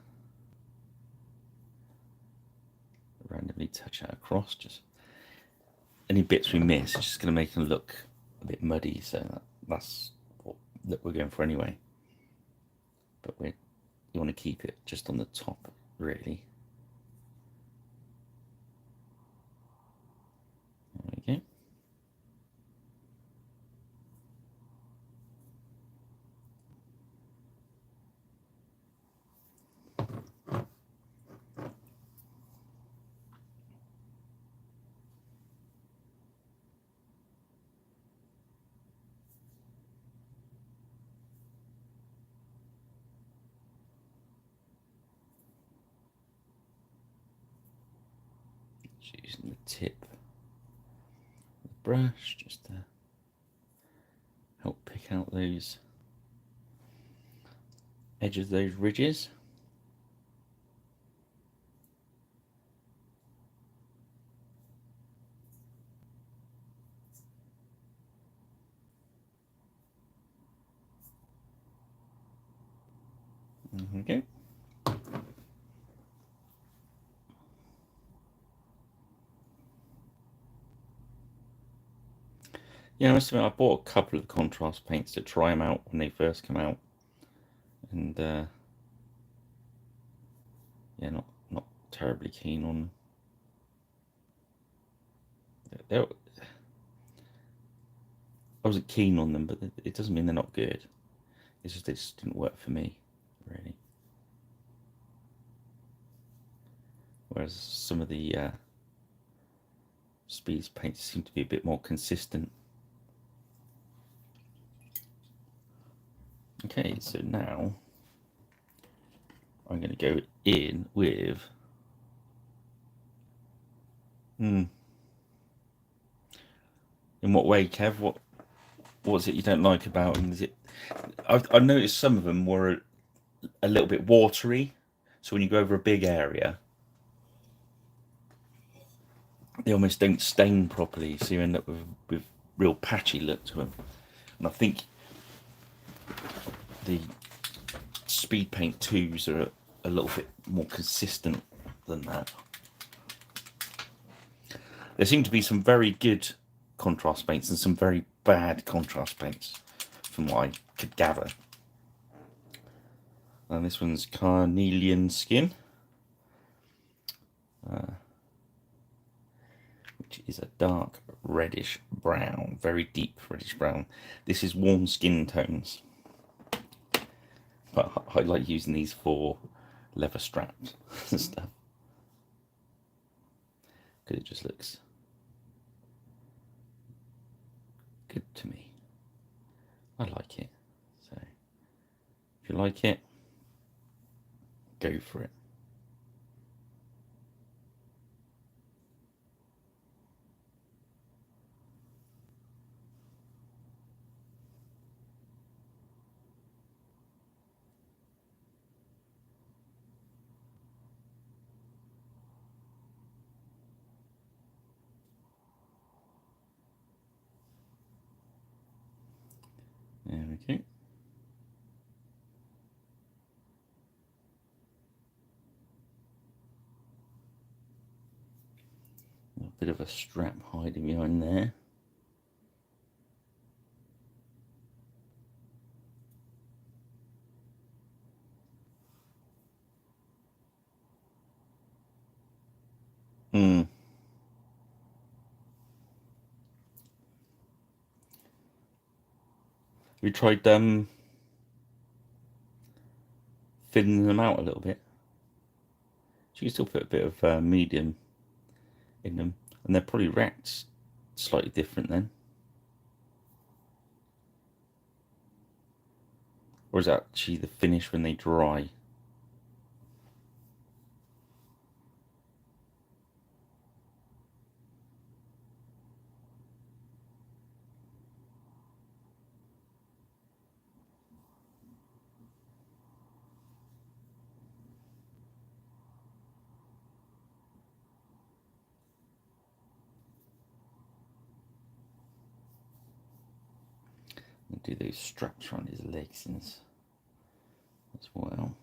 randomly touch that across. Just any bits we miss, it's just going to make them look a bit muddy. So that's what we're going for anyway. But you want to keep it just on the top, really. There we go. Just using the tip of the brush just to help pick out those edges of those ridges. Okay. Yeah, I must admit, I bought a couple of contrast paints to try them out when they first come out, and yeah, not terribly keen on them. I wasn't keen on them, but it doesn't mean they're not good. It's just they just didn't work for me, really. Whereas some of the speed paints seem to be a bit more consistent. Okay, so now I'm going to go in with in what way, Kev? What's it you don't like about them? Is it? I've noticed some of them were a little bit watery, so when you go over a big area, they almost don't stain properly, so you end up with real patchy look to them. And I think the speed paint 2s are a little bit more consistent than that. There seem to be some very good contrast paints and some very bad contrast paints, from what I could gather. And this one's Carnelian Skin. which is a dark reddish brown, very deep reddish brown. This is warm skin tones, but I like using these for leather straps and stuff because it just looks good to me. I like it. So if you like it, go for it. There we go. A bit of a strap hiding behind there. We tried thinning them out a little bit. So you can still put a bit of medium in them, and they're probably racked slightly different then. Or is that actually the finish when they dry? I'll do those straps around his legs as well.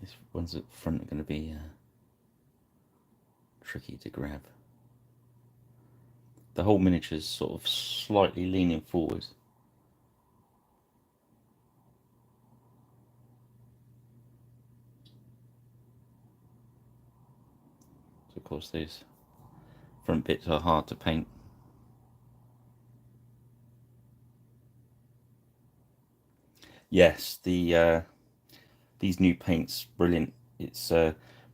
These ones at the front are going to be tricky to grab. The whole miniature is sort of slightly leaning forward. So of course those front bits are hard to paint. Yes, these new paints, brilliant. It's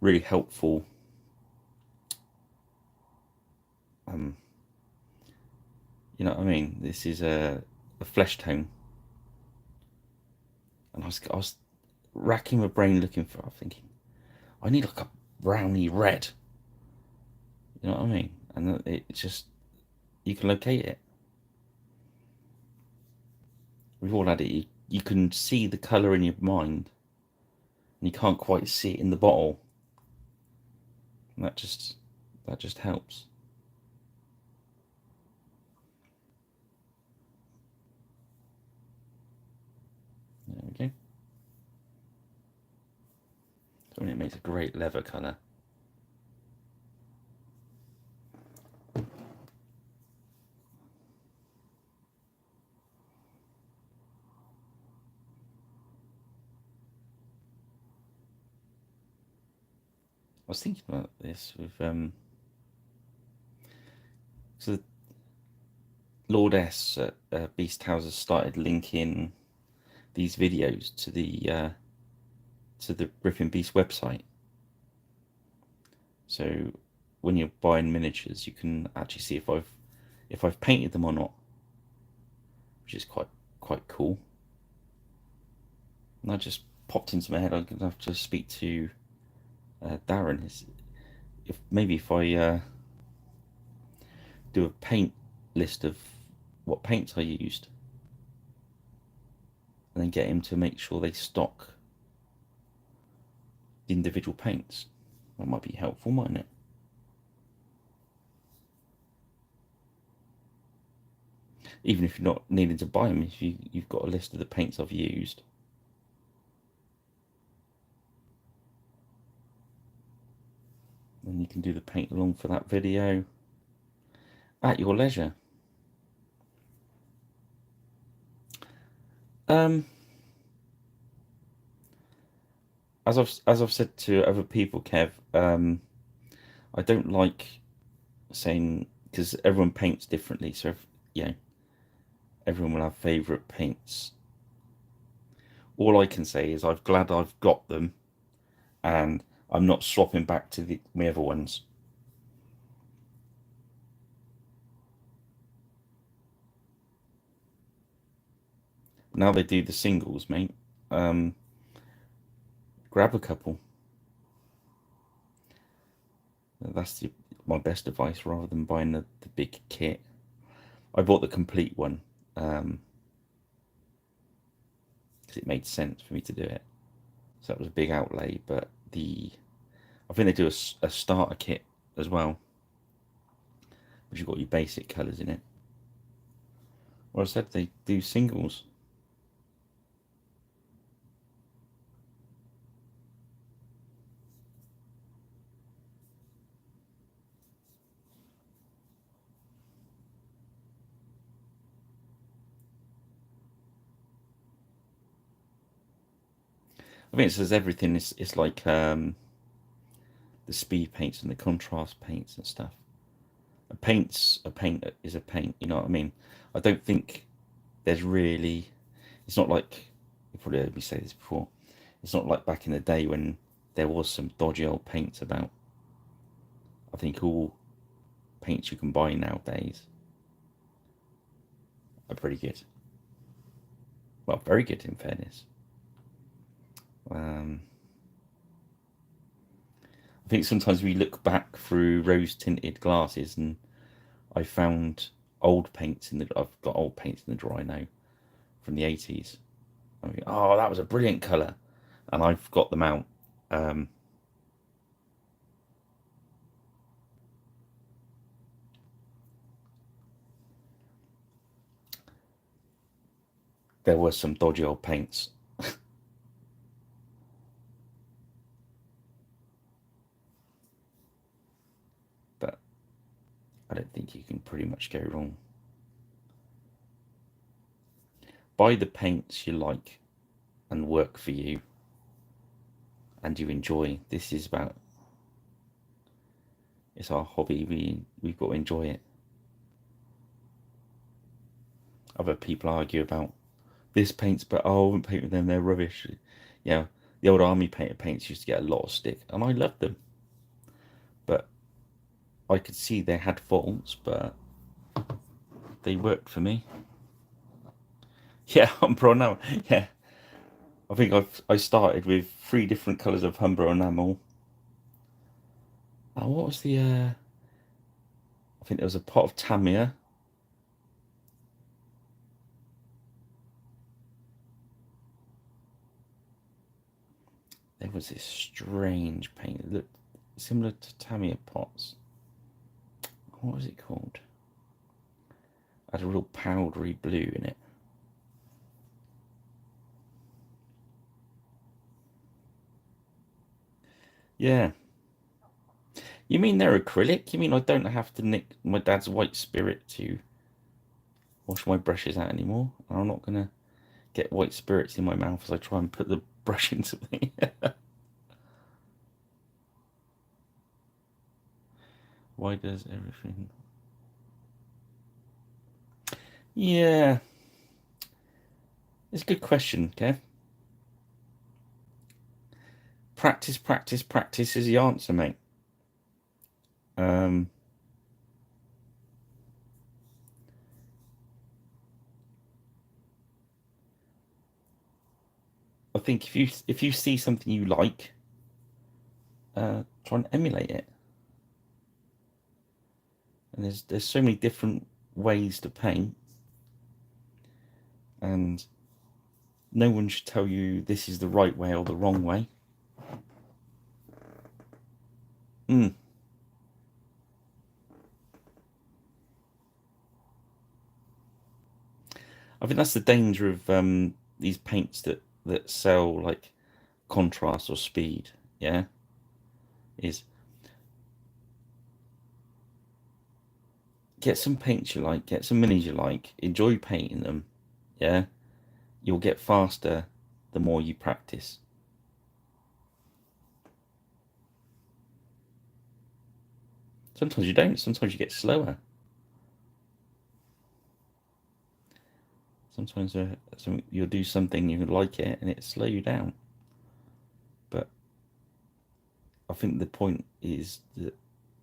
really helpful. You know what I mean? This is a flesh tone, and I was racking my brain looking for. I'm thinking, I need like a browny red. You know what I mean? And it's just, you can locate it. We've all had it. You can see the colour in your mind, and you can't quite see it in the bottle. And that just helps. There we go. So it makes a great leather colour. I was thinking about this with so Lord S at Beast Houses started linking these videos to the Ripping Beast website. So when you're buying miniatures, you can actually see if I've painted them or not, which is quite cool. And that just popped into my head. I'm gonna have to speak to Darren. If I do a paint list of what paints I used, and then get him to make sure they stock the individual paints. That might be helpful, mightn't it? even if you're not needing to buy them, if you've got a list of the paints I've used. Then you can do the paint along for that video at your leisure. As I've said to other people, Kev, I don't like saying, because everyone paints differently, so everyone will have favourite paints. All I can say is I'm glad I've got them, and I'm not swapping back to my other ones. Now they do the singles, mate. Grab a couple. That's my best advice, rather than buying the big kit. I bought the complete one because it made sense for me to do it. So that was a big outlay, but I think they do a starter kit as well, which you've got your basic colours in it. Well, I said they do singles. I think it says everything is like the speed paints and the contrast paints and stuff. A paint's a paint is a paint, you know what I mean? I don't think there's really, it's not like, you probably heard me say this before, it's not like back in the day when there was some dodgy old paints about. I think all paints you can buy nowadays are pretty good. Well, very good in fairness. I think sometimes we look back through rose tinted glasses, and I found old paints I've got old paints in the drawer now from the 80s. I mean, oh, that was a brilliant colour, and I've got them out. There were some dodgy old paints. But I don't think you can pretty much go wrong. Buy the paints you like and work for you and you enjoy. This is about, it's our hobby. We've got to enjoy it. Other people argue about this paint's, but oh, I wouldn't paint with them, they're rubbish. Yeah, the old army paints used to get a lot of stick, and I loved them. But I could see they had faults, but they worked for me. Yeah, Umbro enamel. Yeah, I think I started with 3 different colours of Umbro enamel. What was the? I think there was a pot of Tamiya. There was this strange paint that looked similar to Tamiya pots. What was it called? It had a real powdery blue in it. Yeah. You mean they're acrylic? You mean I don't have to nick my dad's white spirit to wash my brushes out anymore? I'm not going to get white spirits in my mouth as I try and put the brush into me. Why does everything... Yeah. It's a good question, Kev. Practice, practice, practice is the answer, mate. I think if you see something you like, try and emulate it. And there's so many different ways to paint, and no one should tell you this is the right way or the wrong way. Mm. I think that's the danger of these paints that sell like contrast or speed. Yeah, is get some paints you like, get some minis you like, enjoy painting them. Yeah, you'll get faster the more you practice. Sometimes you don't. Sometimes you get slower. Sometimes you'll do something you like it and it slow you down. But I think the point is that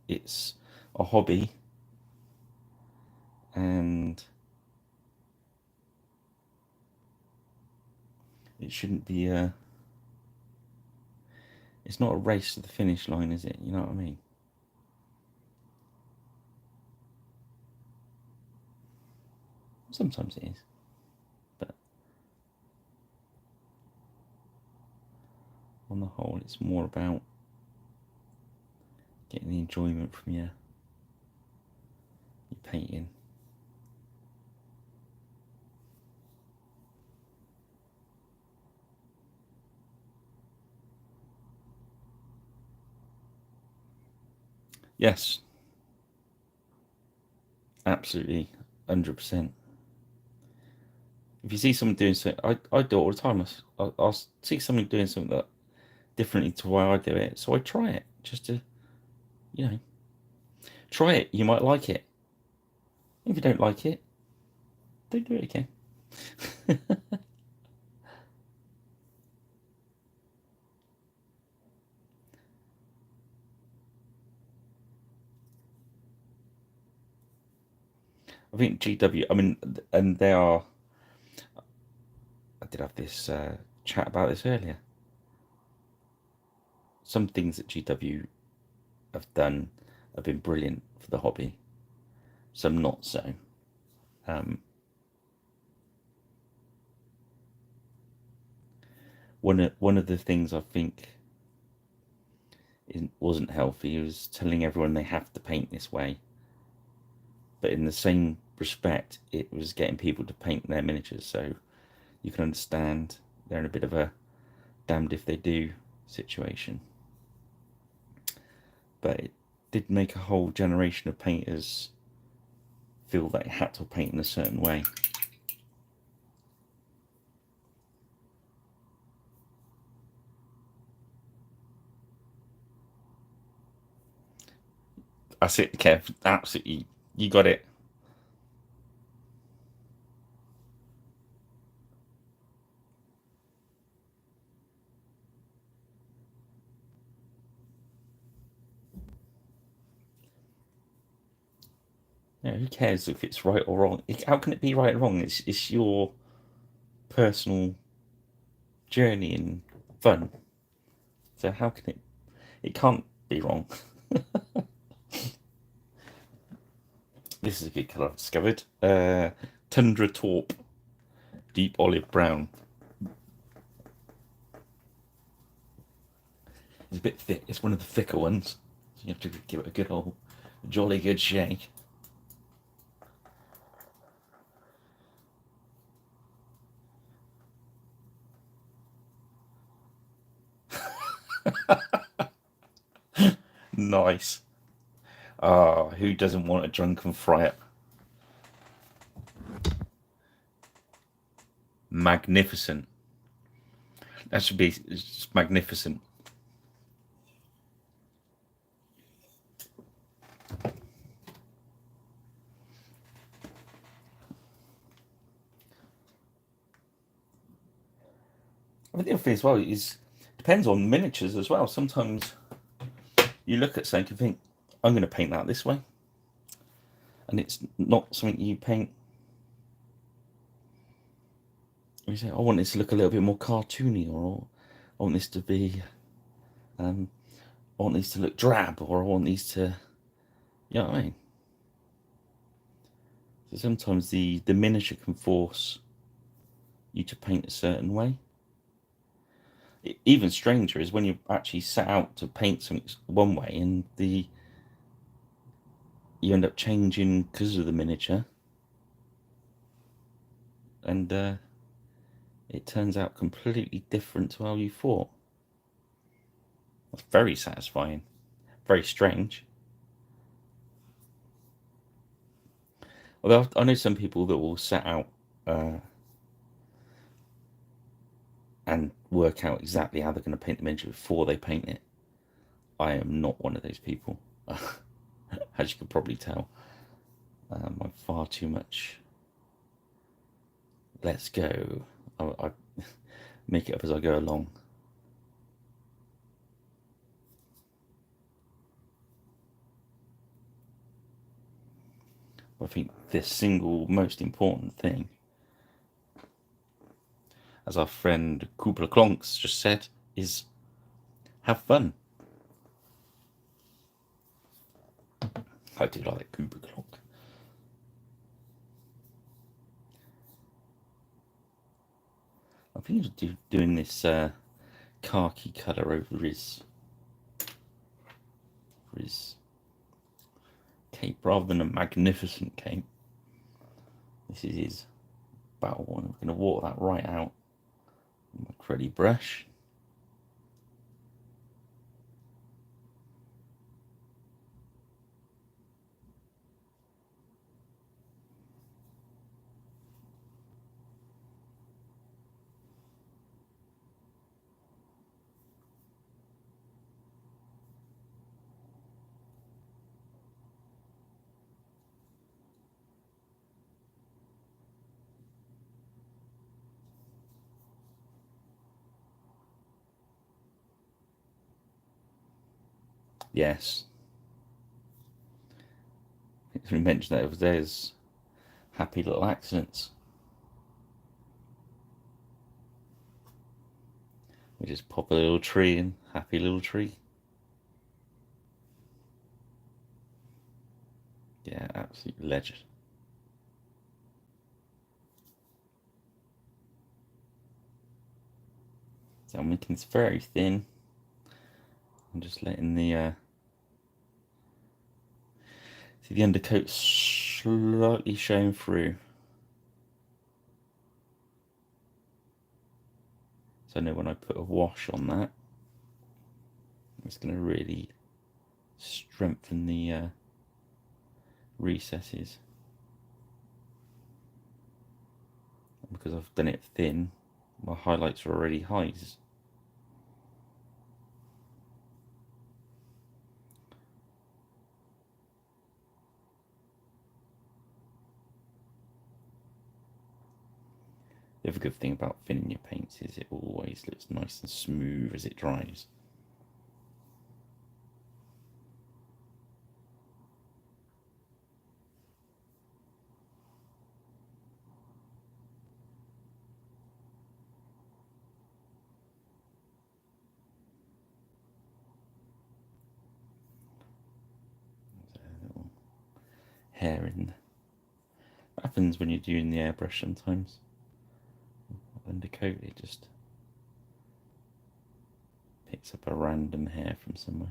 it's a hobby, and it shouldn't be a. It's not a race to the finish line, is it? You know what I mean? Sometimes it is, but on the whole, it's more about getting the enjoyment from your painting. Yes, absolutely, 100%. If you see someone doing something, I do it all the time. I'll see someone doing something that differently to why I do it, so I try it just to, you know, try it. You might like it. If you don't like it, don't do it again. I think GW. I mean, and they are. I did have this chat about this earlier. Some things that GW have done have been brilliant for the hobby. Some not so. Um, one of the things I think wasn't healthy was telling everyone they have to paint this way, but in the same respect, it was getting people to paint their miniatures. So you can understand they're in a bit of a damned if they do situation. But it did make a whole generation of painters feel that they had to paint in a certain way. That's it, Kev. Absolutely, you got it. Yeah, who cares if it's right or wrong? How can it be right or wrong? It's your personal journey and fun. So how can it? It can't be wrong. This is a good colour I've discovered. Tundra taupe, deep olive brown. It's a bit thick. It's one of the thicker ones. So you have to give it a good old, jolly good shake. Nice. Ah, who doesn't want a drunken friar? Magnificent. That should be it's magnificent. I think the other thing as well is depends on miniatures as well. Sometimes you look at something and think, I'm going to paint that this way, and it's not something you paint. You say, I want this to look a little bit more cartoony, or I want this to be, I want these to look drab, or I want these to, you know what I mean? So sometimes the miniature can force you to paint a certain way. Even stranger is when you actually set out to paint something one way, and you end up changing because of the miniature, and it turns out completely different to how you thought. That's very satisfying. Very strange. Although I know some people that will set out and work out exactly how they're going to paint the miniature before they paint it. I am not one of those people, as you can probably tell. I'm far too much. Let's go. I make it up as I go along. I think the single most important thing, as our friend Kubla Klonks just said, is have fun. I do like Kubla Klonk. I think he's doing this khaki colour over his cape rather than a magnificent cape. This is his battle one. I'm going to walk that right out with my cruddy brush. Yes. We mentioned that there's happy little accidents. We just pop a little tree in, happy little tree. Yeah, absolute legend. So I'm making this very thin. I'm just letting the see the undercoat slightly showing through. So I know when I put a wash on that, it's going to really strengthen the recesses. And because I've done it thin, my highlights are already highs. The other good thing about thinning your paints is it always looks nice and smooth as it dries. Hair in. What happens when you're doing the airbrush sometimes? Undercoat, it just picks up a random hair from somewhere.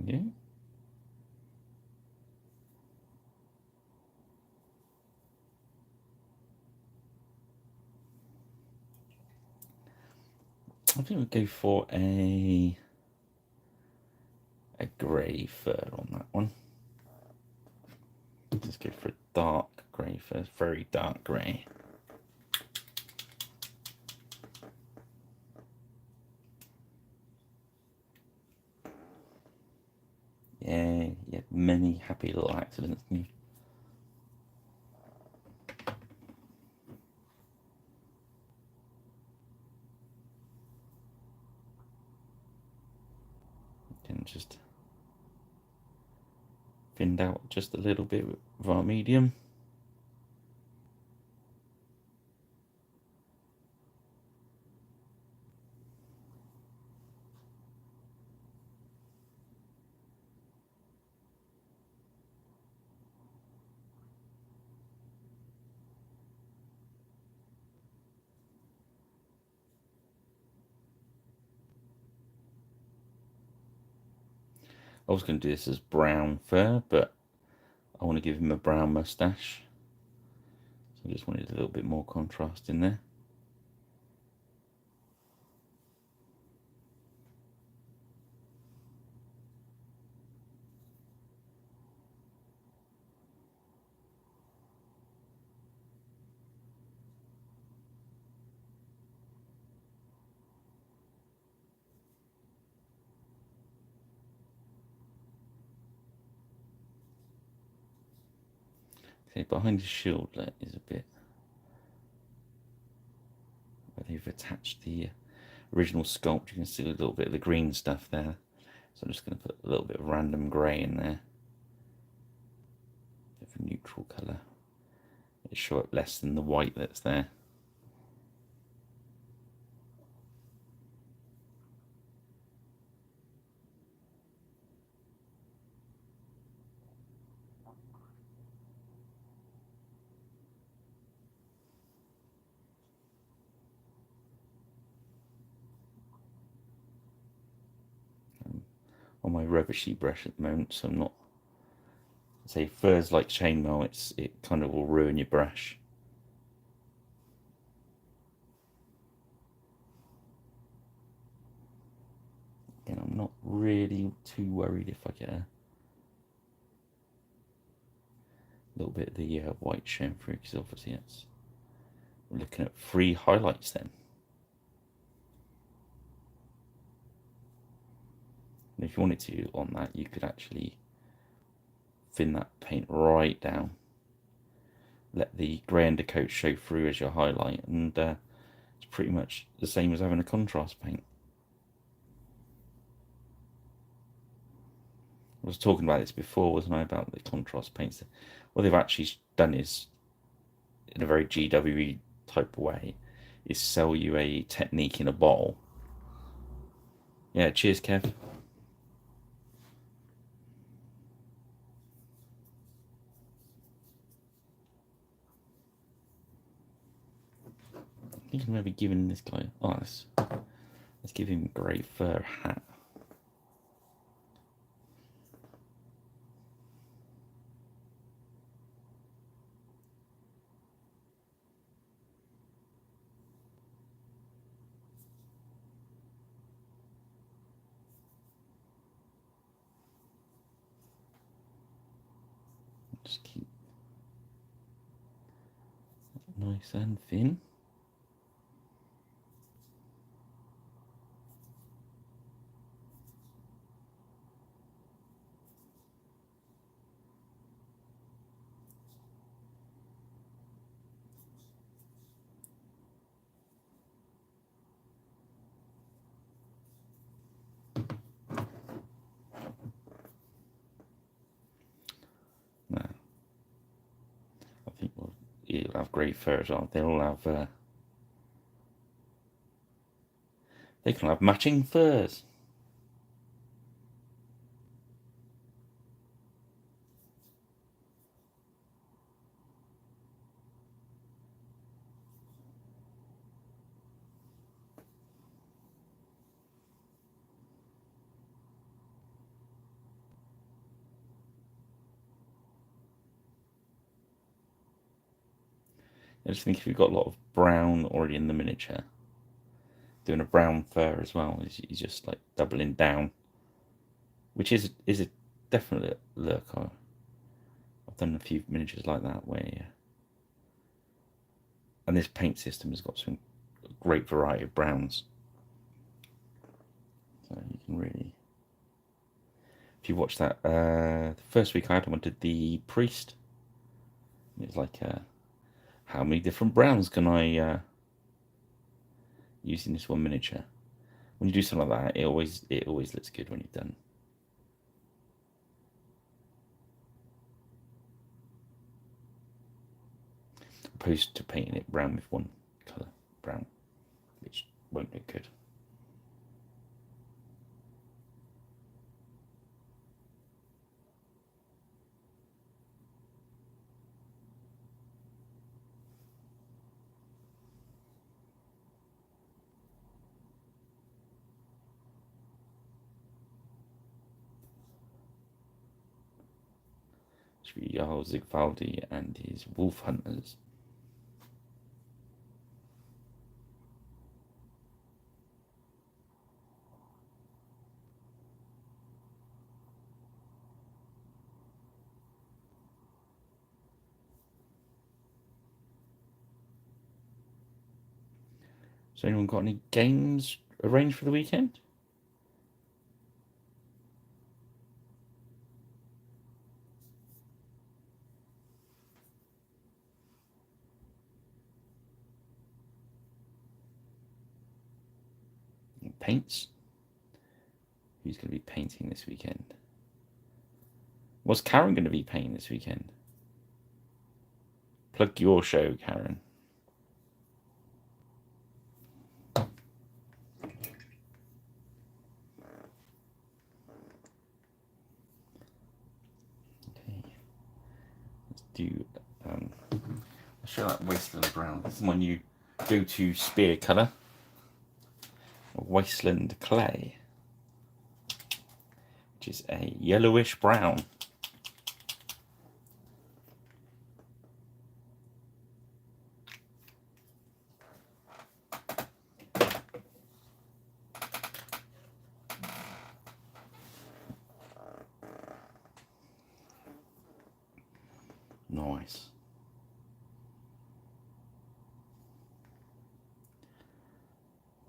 Yeah. I think we'll go for a grey fur on that one. Let's go for a dark grey fur, very dark grey. Yeah, yeah, many happy little accidents. Can just thinned out just a little bit with our medium. I was going to do this as brown fur, but I want to give him a brown moustache. So I just wanted a little bit more contrast in there. See, behind his shield is a bit where they've attached the original sculpt. You can see a little bit of the green stuff there. So I'm just going to put a little bit of random grey in there. Bit of a neutral colour. It'll show up less than the white that's there. On my rubbishy brush at the moment, so I'm not. Say furs like chainmail, it kind of will ruin your brush. Again, I'm not really too worried if I get a little bit of the white showing through, because obviously we're looking at 3 highlights then. And if you wanted to on that, you could actually thin that paint right down, let the grey undercoat show through as your highlight, and it's pretty much the same as having a contrast paint. I was talking about this before, wasn't I, about the contrast paints. What they've actually done is, in a very GWE type way, is sell you a technique in a bottle. Yeah, cheers, Kev. I think I'm maybe giving this guy. Oh, let's give him a grey fur hat. Just keep it nice and thin. Now, I think you'll have grey furs on. They'll have. They can have matching furs. I just think if you've got a lot of brown already in the miniature, doing a brown fur as well is just like doubling down, which is a definite look. I've done a few miniatures like that where, and this paint system has got some great variety of browns, so you can really. If you watch that, the first week I had, I did the priest. It's like, how many different browns can I use in this one miniature? When you do something like that, it always looks good when you've done. Opposed to painting it brown with one colour brown, which won't look good. which would be Jarl, Sigvaldi and his wolf hunters. So anyone got any games arranged for the weekend? Paints? Who's going to be painting this weekend? What's Karen going to be painting this weekend? Plug your show, Karen. Okay. Let's do. I'll show that Wasteland Brown. This is my new go-to spear colour. Wasteland Clay, which is a yellowish brown. Nice.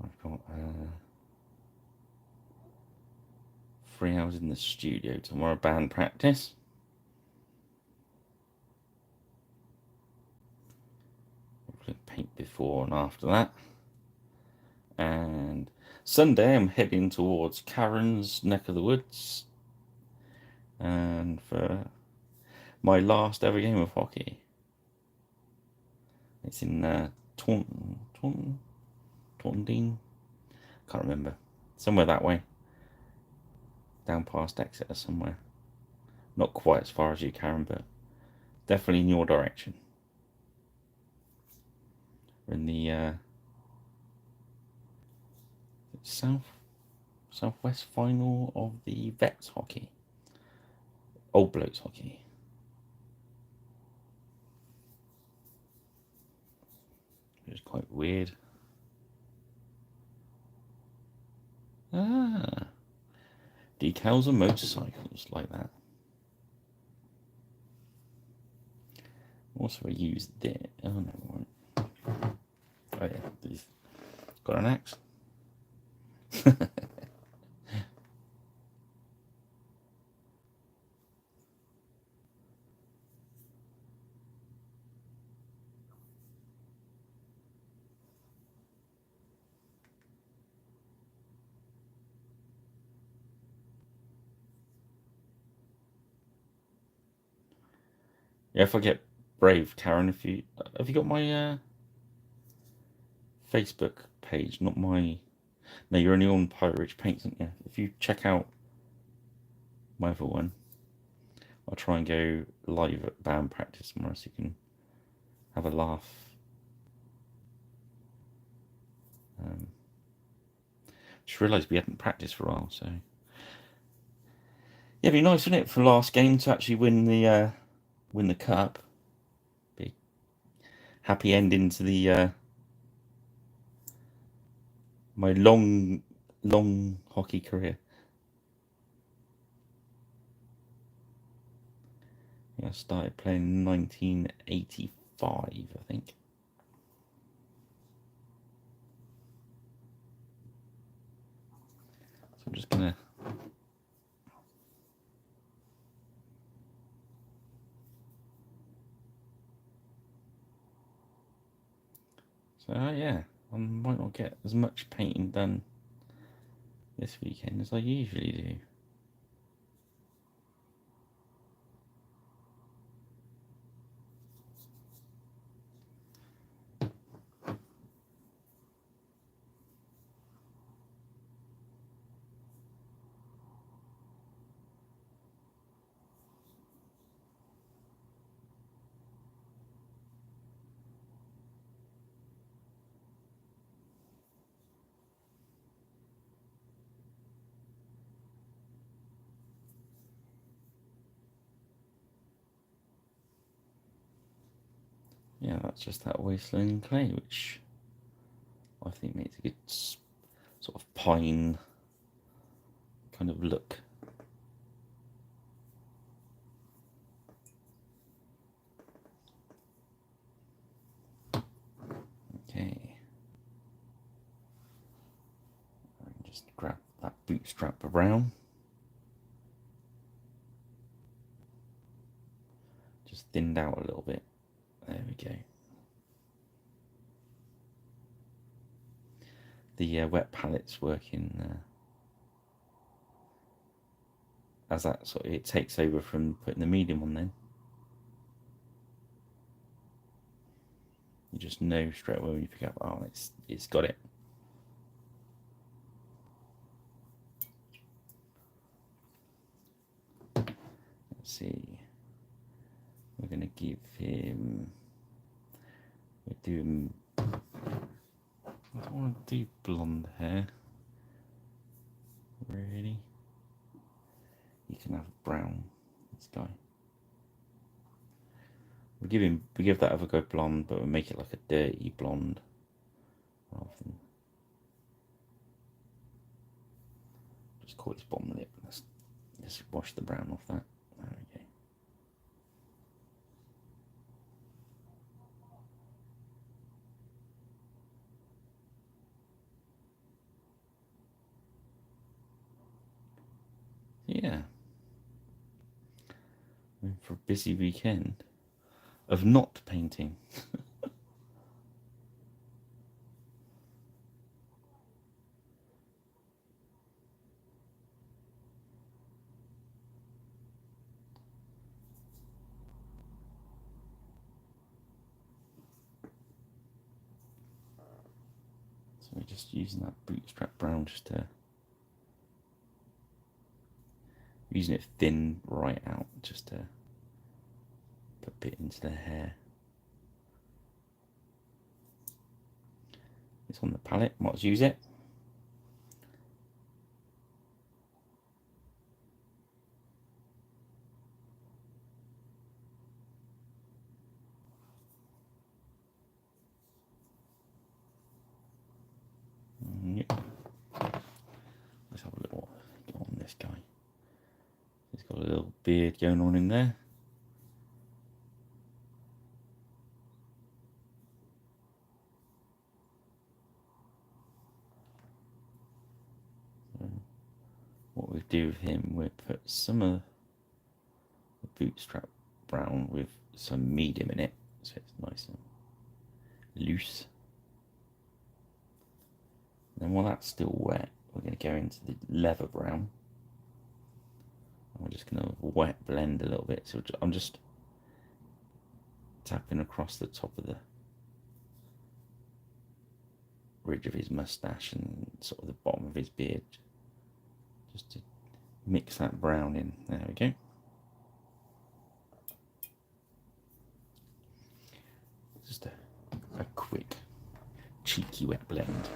I've got 3 hours in the studio tomorrow, band practice. Hopefully paint before and after that. And Sunday I'm heading towards Karen's neck of the woods, and for my last ever game of hockey. It's in Taunton, can't remember, somewhere that way, down past Exeter somewhere. Not quite as far as you, Karen, but definitely in your direction. We're in the southwest final of the Vets hockey, old blokes hockey. It's quite weird. Decals and motorcycles like that. Also, I used this. Oh no, right. Oh yeah, these got an axe. Yeah, if I get brave, Karen, have you got my Facebook page? Not my. No, you're only on Pirate Rich Paints, aren't you? If you check out my other one, I'll try and go live at band practice tomorrow so you can have a laugh. Just realised we hadn't practiced for a while, so yeah, it'd be nice, wouldn't it, for last game to actually win the cup. Be happy ending to the my long hockey career. I started playing in 1985, I think. So I'm just gonna. So yeah, I might not get as much painting done this weekend as I usually do. yeah, that's just that wasteland clay, which I think makes a good sort of pine kind of look. Okay. Just grab that bootstrap brown. Just thinned out a little bit. There we go. The wet palette's working as that sort of, it takes over from putting the medium on. Then you just know straight away when you pick up, oh, it's got it. Let's see. We're gonna give him. We're doing. I don't want to do blonde hair. Really? You can have brown. This guy. We give that other guy blonde, but we make it like a dirty blonde, rather than just call his bottom lip. Let's wash the brown off that. There we go. Yeah. I'm for a busy weekend of not painting. So we're just using that bootstrap brown, just to using it thin right out, just to put a bit into the hair. It's on the palette, might as well use it. Yep. Let's have a little go on this guy. He's got a little beard going on in there. So what we do with him, we put some of the bootstrap brown with some medium in it, so it's nice and loose. And then while that's still wet, we're going to go into the leather brown. I'm just going to wet blend a little bit. So I'm just tapping across the top of the ridge of his mustache and sort of the bottom of his beard, just to mix that brown in. There we go. Just a quick cheeky wet blend.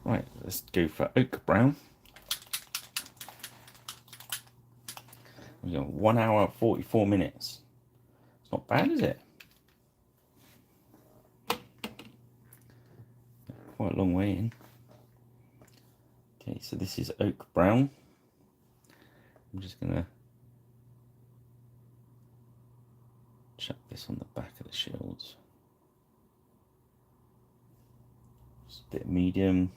Right, let's go for oak brown. We got 1 hour 44 minutes. It's not bad, is it? Quite a long way in. Okay, so this is oak brown. I'm just gonna chuck this on the back of the shields. Just a bit of medium.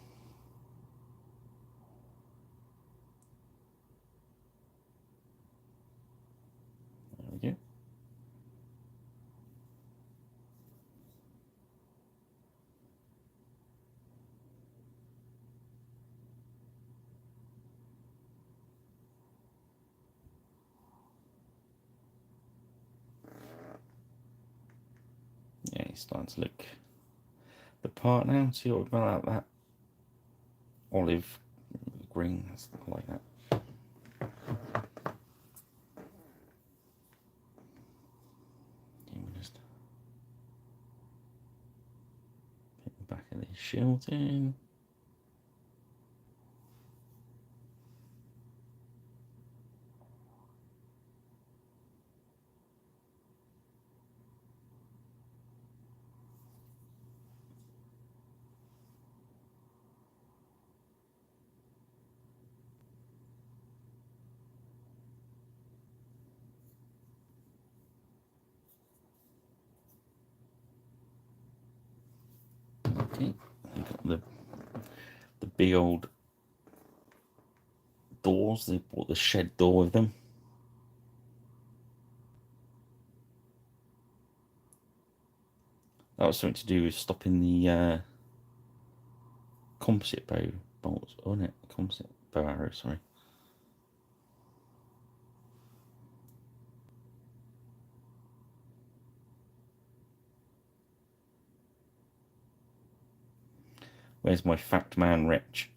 There we go. Yeah, he's starting to look the part now. See what we've got out of that olive green, I like that. Okay, we'll just put the back of this shield in. Okay, they've got the big old doors. They brought the shed door with them. That was something to do with stopping the composite bow bolts, wasn't it? Composite bow arrow, sorry. Where's my fat man Rich?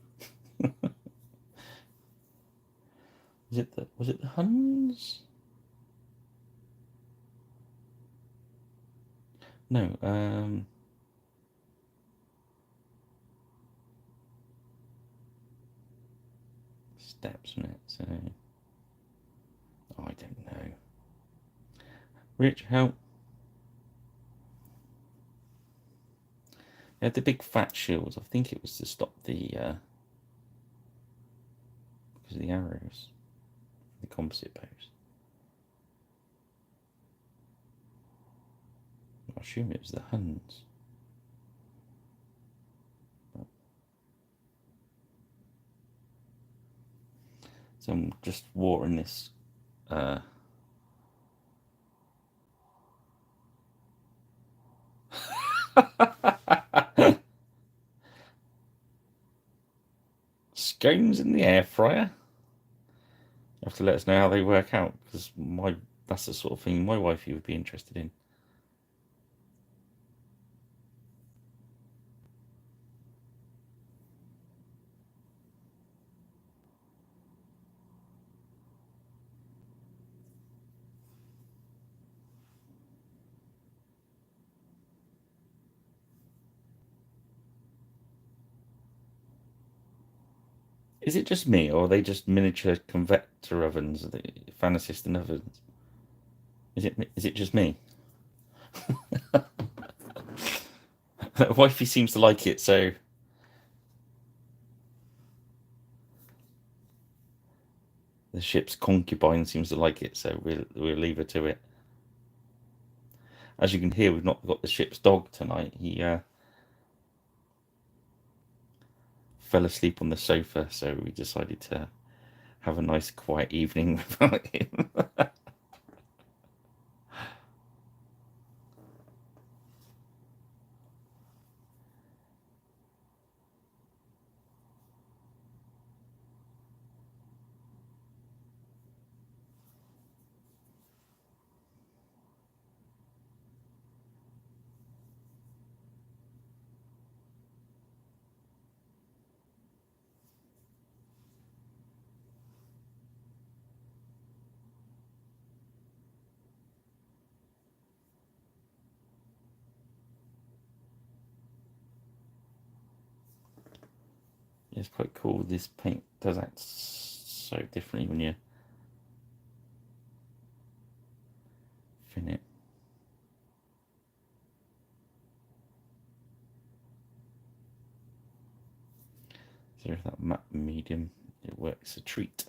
Was it the Huns? No, steps on it, so oh, I don't know. Rich, help. They had the big fat shields. I think it was to stop the because of the arrows, the composite bows. I assume it was the Huns. So I'm just watering this scones in the air fryer. You have to let us know how they work out, because that's the sort of thing my wifey would be interested in. Is it just me, or are they just miniature convector ovens, the fan assistant ovens? Is it just me? Wifey seems to like it, so the ship's concubine seems to like it, so we'll leave her to it. As you can hear, we've not got the ship's dog tonight. He fell asleep on the sofa, so we decided to have a nice quiet evening without him. It's quite cool. This paint does act so differently when you thin it. So if that matte medium, it works a treat.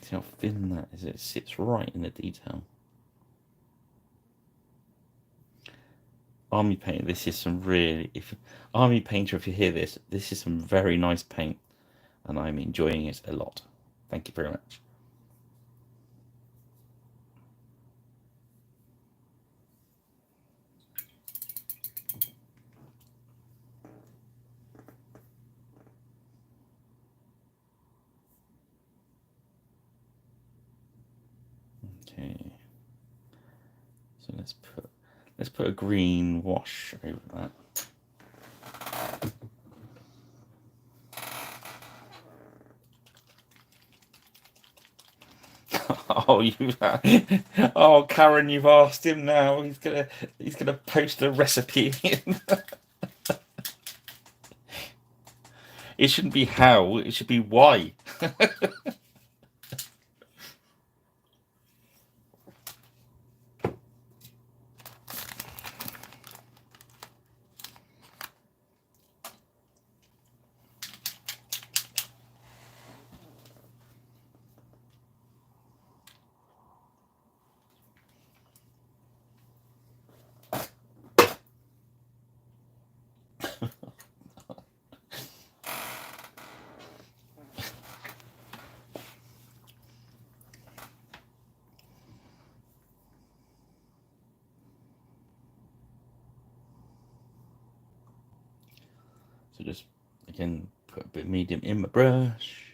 See how thin that is? It sits right in the detail. Army paint. This is some really, if Army painter, if you hear this, this is some very nice paint, and I'm enjoying it a lot. Thank you very much. Okay. So let's put a green wash over that. Oh, oh, Karen, you've asked him now. He's gonna post a recipe. It shouldn't be how. It should be why. So just again put a bit of medium in my brush.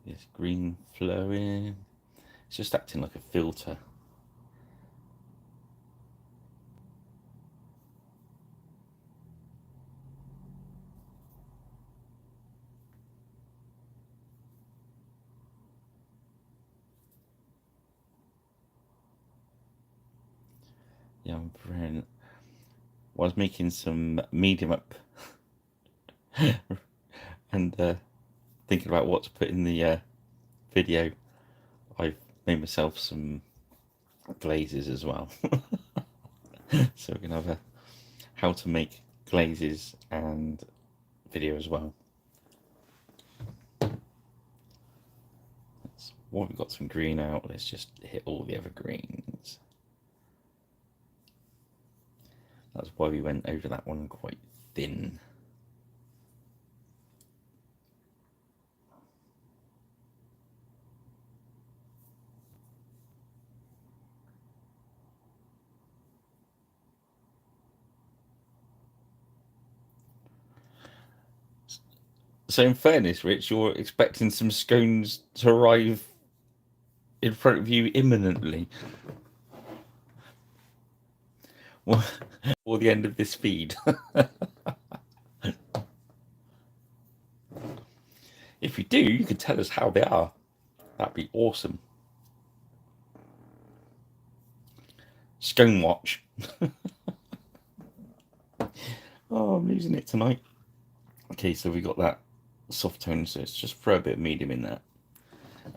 This green flowing. It's just acting like a filter. Yeah, I'm brilliant. I was making some medium up and thinking about what to put in the video. I've made myself some glazes as well. So we're gonna have a how to make glazes and video as well. Well, we've got some green out. Let's just hit all the other greens. That's why we went over that one quite thin. So in fairness, Rich, you're expecting some scones to arrive in front of you imminently. Or the end of this feed. If you do, you can tell us how they are. That'd be awesome. Scone watch. Oh, I'm losing it tonight. Okay, so we got that soft tone, so let's just throw a bit of medium in there.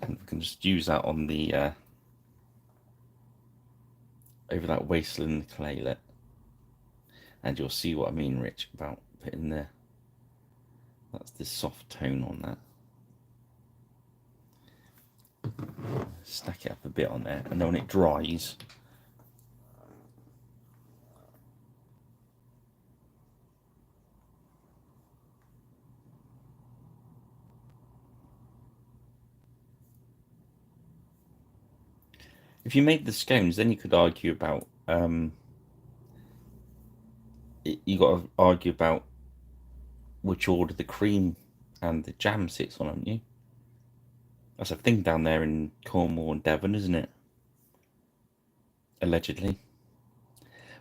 And we can just use that on the over that wasteland claylet. And you'll see what I mean, Rich, about putting that's the soft tone on that. Stack it up a bit on there, and then when it dries, if you made the scones, then you could argue about you got to argue about which order the cream and the jam sits on, haven't you? That's a thing down there in Cornwall and Devon, isn't it? Allegedly.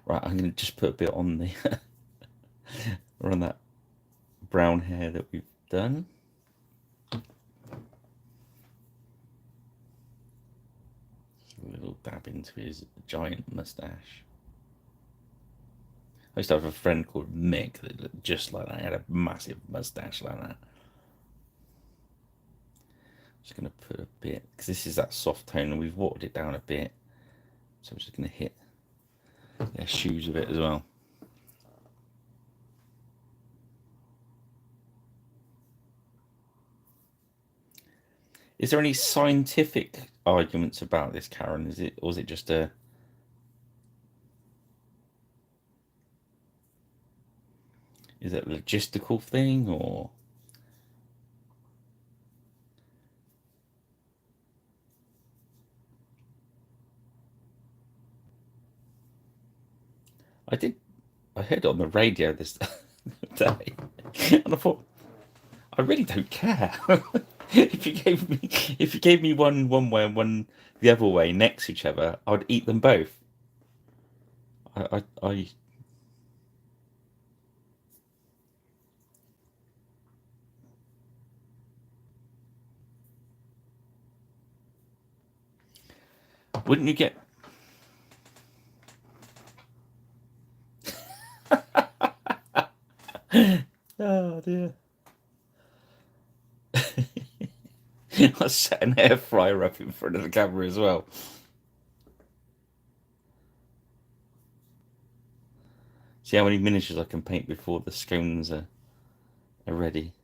Right, I'm going to just put a bit on the on that brown hair that we've done. Just a little dab into his giant moustache. I used to have a friend called Mick that looked just like that. He had a massive moustache like that. Just going to put a bit, because this is that soft tone and we've watered it down a bit. So I'm just going to hit their shoes a bit as well. Is there any scientific arguments about this, Karen? Or is it just a... Is it a logistical thing, or... I heard it on the radio this day, and I thought, I really don't care. If you gave me one way and one the other way next to each other, I'd eat them both. I Wouldn't you get... Oh dear. I set an air fryer up in front of the camera as well. See how many miniatures I can paint before the scones are ready.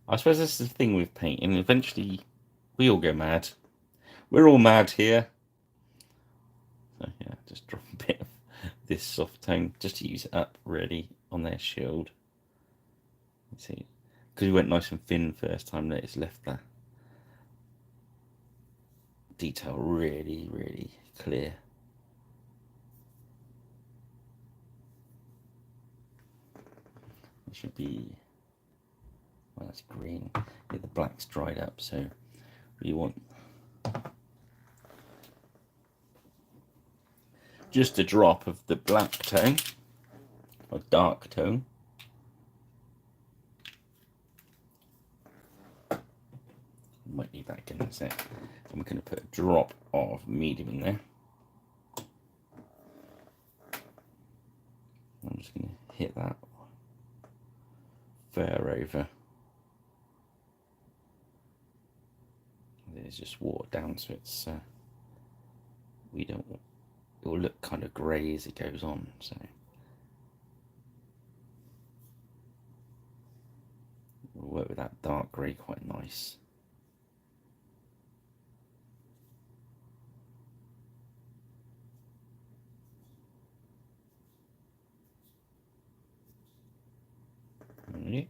I suppose this is the thing with painting. Eventually, we all go mad. We're all mad here. So yeah, just drop a bit of this soft tone just to use it up really on their shield. You see, because we went nice and thin first time, that it's left the detail really, really clear. It should be, well, that's green. Yeah, the black's dried up, so we want just a drop of the black tone, or dark tone. Might need that again in a sec. And we're going to put a drop of medium in there. I'm just going to hit that fur over. It's just watered down, so it's we don't. It will look kind of grey as it goes on. So we'll work with that dark grey quite nice. Right.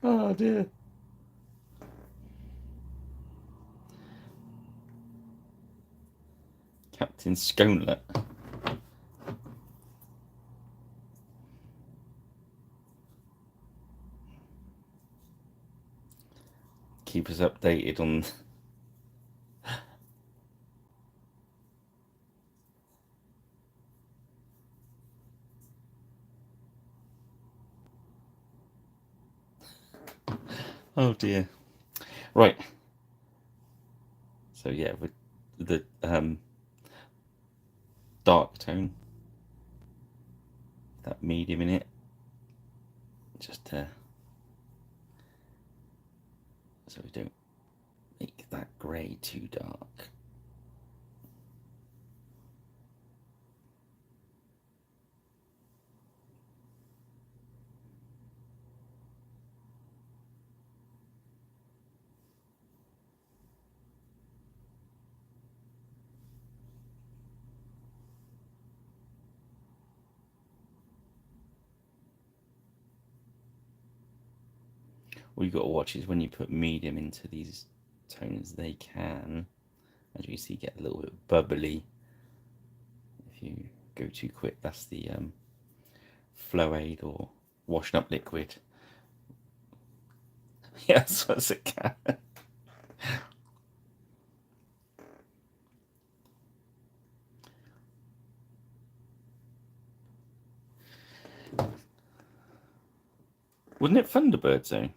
Oh dear. Captain Sconelet. Keep us updated on. Oh dear. Right. So yeah, with the dark tone, that medium in it, just so we don't make that grey too dark. What you've got to watch is when you put medium into these tones, they can, as you see, get a little bit bubbly. If you go too quick, that's the flow aid or washing up liquid. Yes, that's it can. Wasn't it Thunderbird though?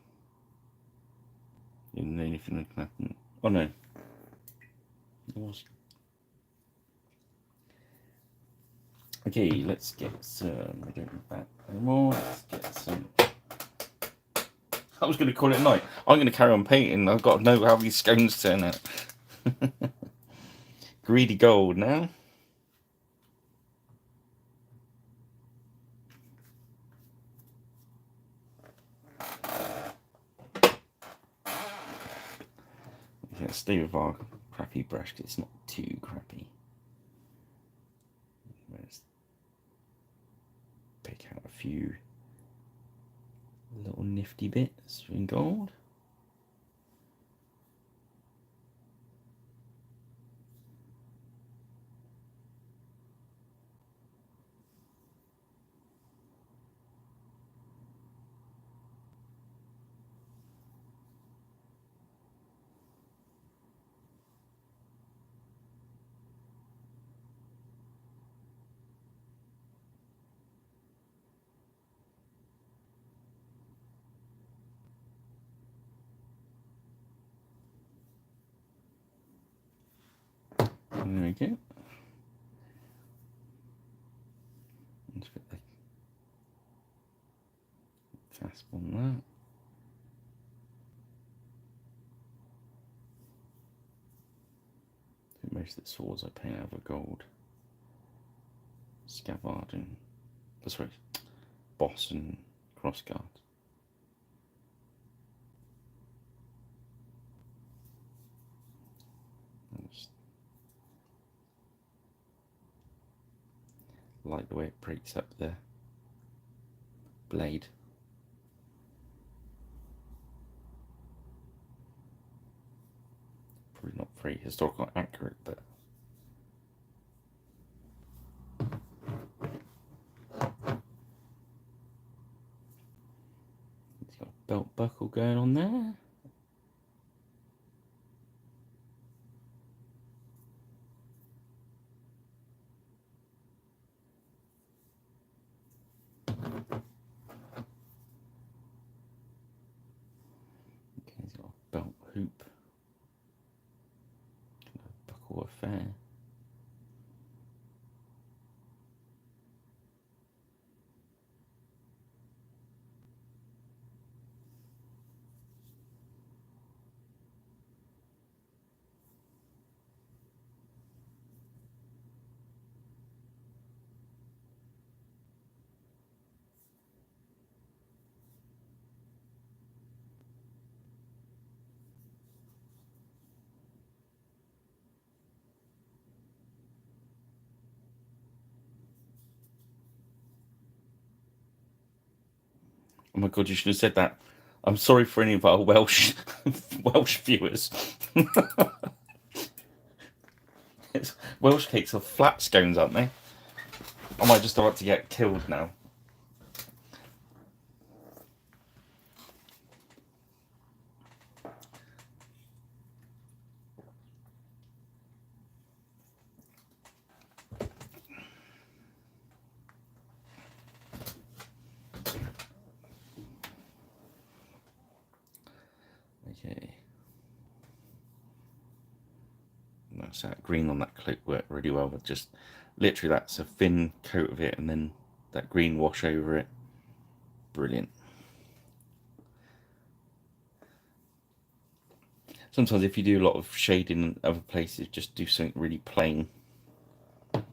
Didn't know anything like that. Oh no. It was. Okay, let's get some. I don't need that anymore. Let's get some. I was going to call it a night. I'm going to carry on painting. I've got to know how these scones turn out. Greedy gold now. Let's stay with our crappy brush because it's not too crappy. Let's pick out a few little nifty bits in gold. There we go. Let's put the clasp on that. Most of the swords I paint out of gold. Scavard and sorry, boss and crossguard. Like the way it breaks up the blade. Probably not very historical accurate, but it's got a belt buckle going on there. Okay, he's got a belt hoop. Buckle affair. Oh my god, you should have said that. I'm sorry for any of our Welsh Welsh viewers. Welsh cakes are flat scones, aren't they? I might just about to get killed now. Okay. That's that green on that cloak worked really well, but just literally that's a thin coat of it and then that green wash over it. Brilliant. Sometimes if you do a lot of shading in other places, just do something really plain. It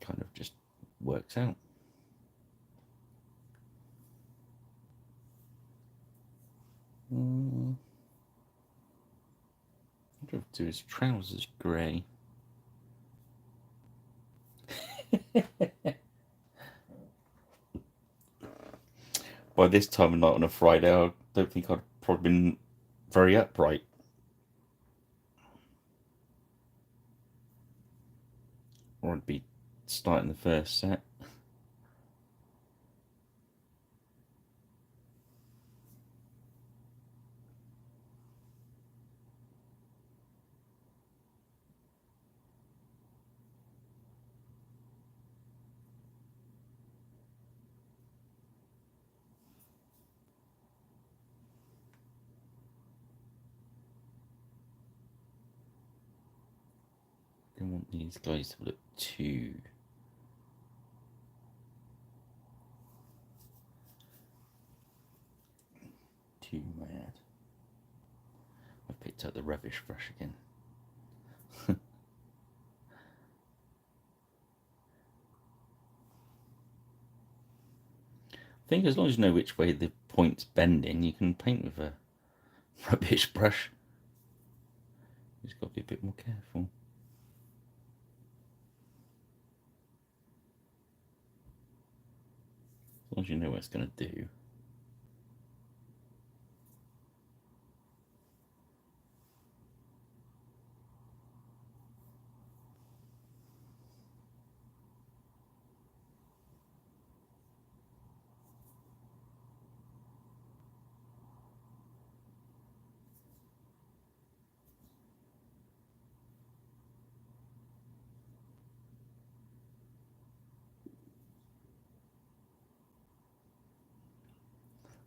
kind of just works out. I wonder if do his trousers grey. By this time of night on a Friday, I don't think I'd probably been very upright. Or I'd be starting the first set. I don't want these guys to look too mad. I picked up the rubbish brush again. I think as long as you know which way the point's bending, you can paint with a rubbish brush. You just got to be a bit more careful. As long as you know what it's going to do.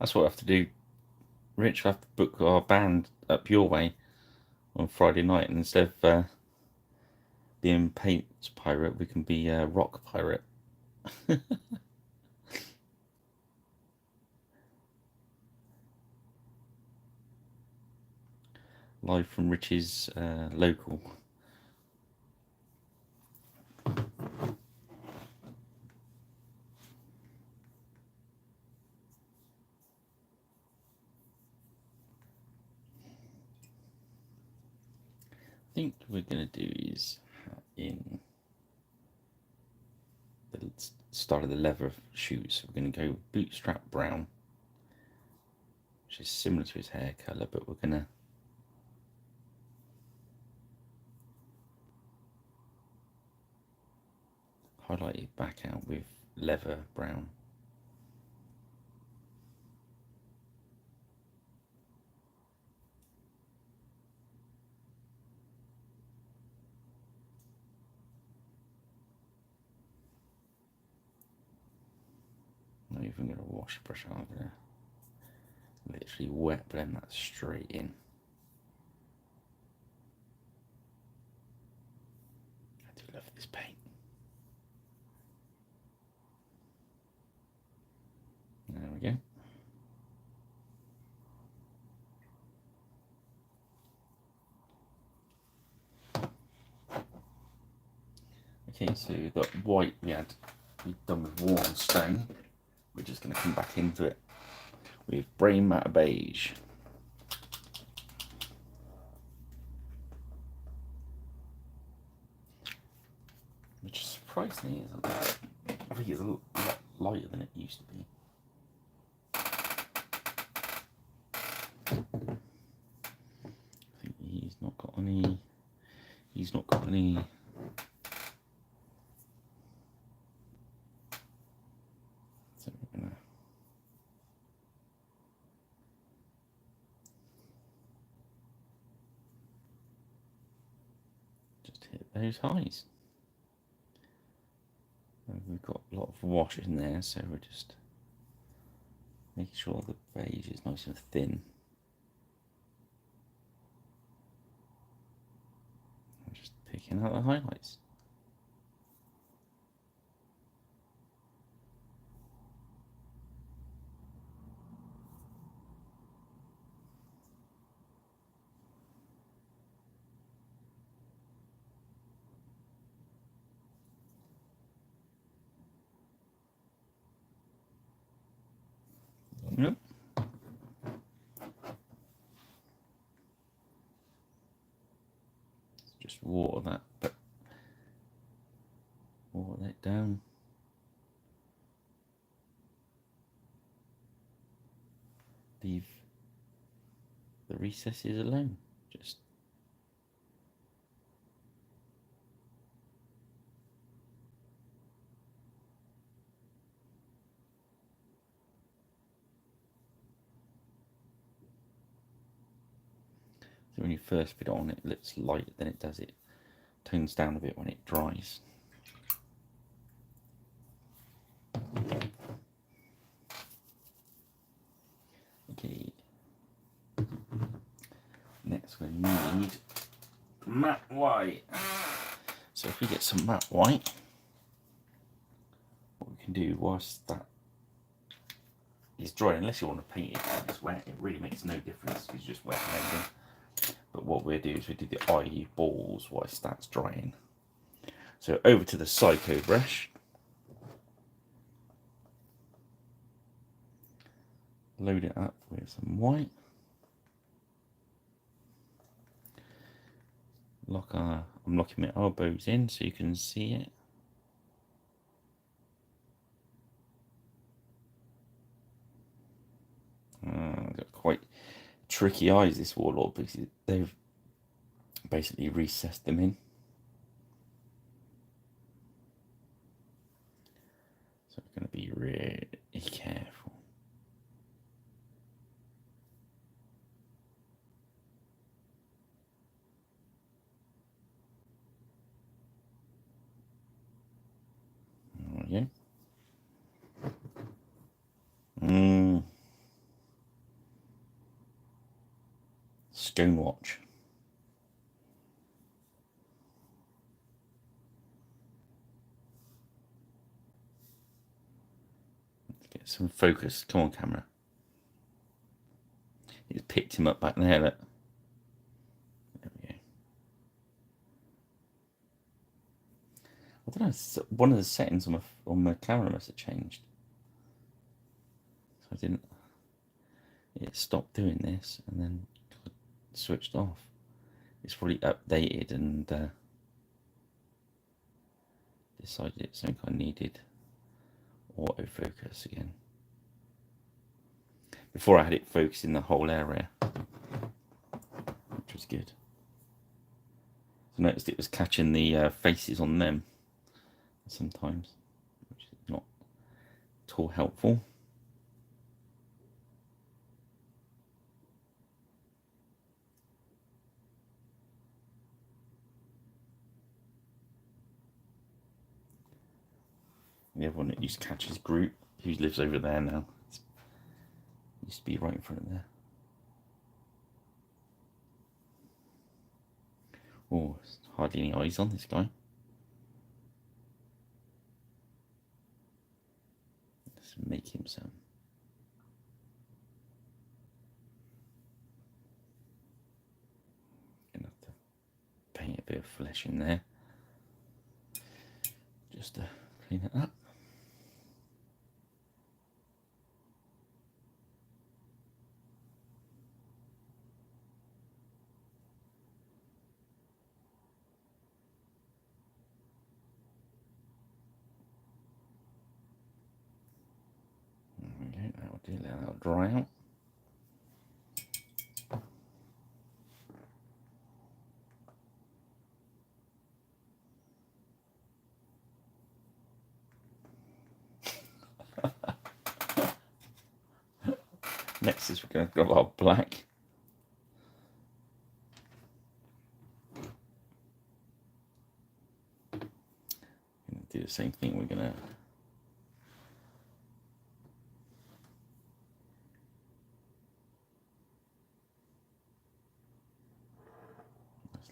That's what I have to do. Rich, I have to book our band up your way on Friday night, and instead of being paint pirate, we can be a rock pirate. Live from Rich's local. I think we're going to do is in the start of the leather shoes. We're going to go bootstrap brown, which is similar to his hair colour, but we're going to highlight it back out with leather brown. Not even going to wash the brush. I'm going to literally wet blend that straight in. I do love this paint. There we go. Okay, so the white we've done with worn stone. We're just going to come back into it with brain matter beige. Which surprisingly is I think it's a lot lighter than it used to be. I think he's not got any. So we're gonna just hit those highs. And we've got a lot of wash in there, so we're just making sure the beige is nice and thin. I'm just picking out the highlights. Yep. Just water that down. Leave the recesses alone. Just so when you first put it on, it looks lighter than it does. It tones down a bit when it dries. Okay. Next we need matte white. So if we get some matte white, what we can do whilst that is drying, unless you want to paint it when it's wet, it really makes no difference because you just wet everything. But what we'll do is we do the eyeballs whilst that's drying. So over to the Psycho brush. Load it up with some white. I'm locking my elbows in so you can see it. Got quite tricky eyes, this warlord, because they've basically recessed them in. So we're going to be really careful. There we go. Stonewatch. Get some focus. Come on, camera. It's picked him up back there, look. There we go. I don't know, one of the settings on my camera must have changed. So I didn't... It stopped doing this and then switched off. It's probably updated and decided it's something I needed autofocus again. Before I had it focusing the whole area, which was good. So I noticed it was catching the faces on them sometimes, which is not at all helpful. The other one that used to catch his group, who lives over there now. It used to be right in front of there. Oh, there's hardly any eyes on this guy. Let's make him some. Gonna have to paint a bit of flesh in there just to clean it up. Okay, that'll do that. That'll dry out. Next is we're going to go our black. Going to do the same thing. We're going to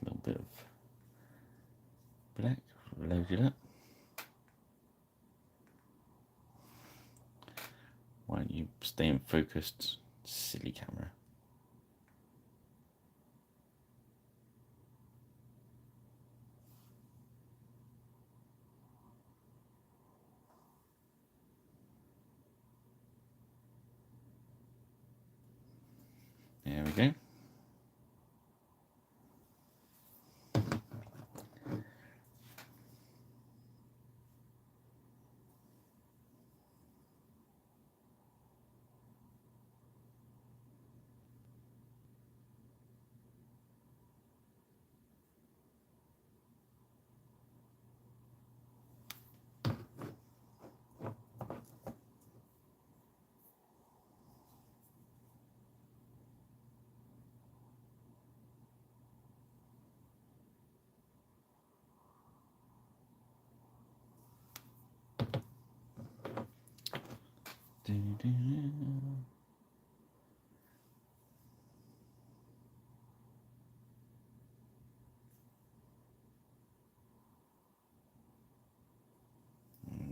a little bit of black, load it up. Why don't you stay in focused, silly camera? There we go.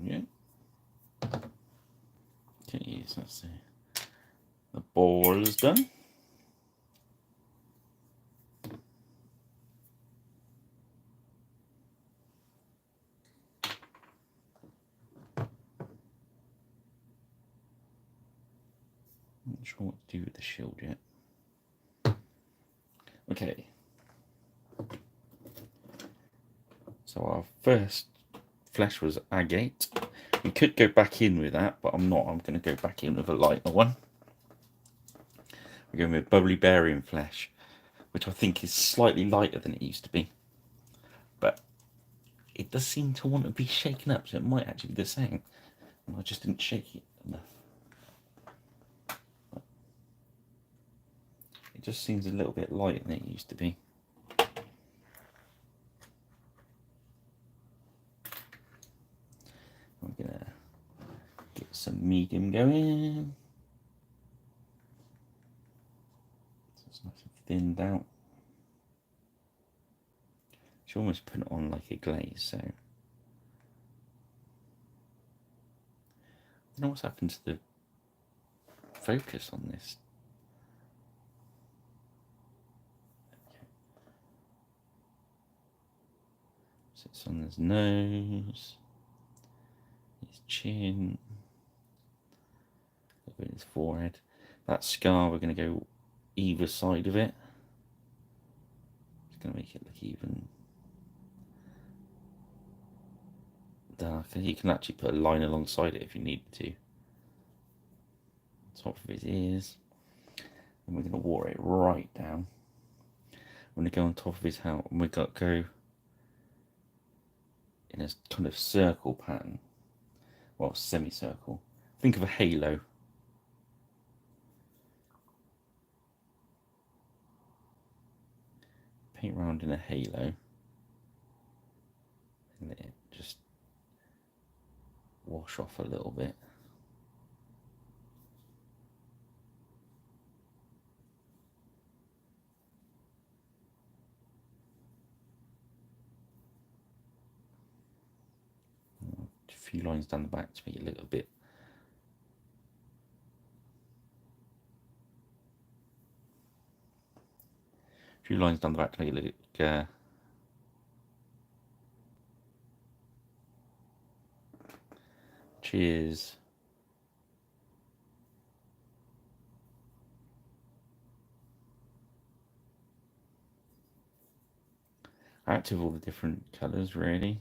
Yeah. Okay, so let's see. The ball is done. Not sure what to do with the shield yet. Okay. So our first flesh was agate. We could go back in with that, but I'm not. I'm going to go back in with a lighter one. We're going with bubbly barium flesh, which I think is slightly lighter than it used to be. But it does seem to want to be shaken up, so it might actually be the same. And I just didn't shake it enough. It just seems a little bit lighter than it used to be. I'm gonna get some medium going. So it's nice and thinned out. Should almost put it on like a glaze, so I don't know what's happened to the focus on this. Sits on his nose, his chin, a bit in his forehead. That scar, we're going to go either side of it. It's going to make it look even darker. You can actually put a line alongside it if you need to. Top of his ears. And we're going to water it right down. We're going to go on top of his hat, and we've got to go in a kind of circle pattern. Well, semicircle. Think of a halo. Paint round in a halo. And let it just wash off a little bit. A few lines down the back to make it look a bit lines down the back to make it look cheers. Active all the different colours really.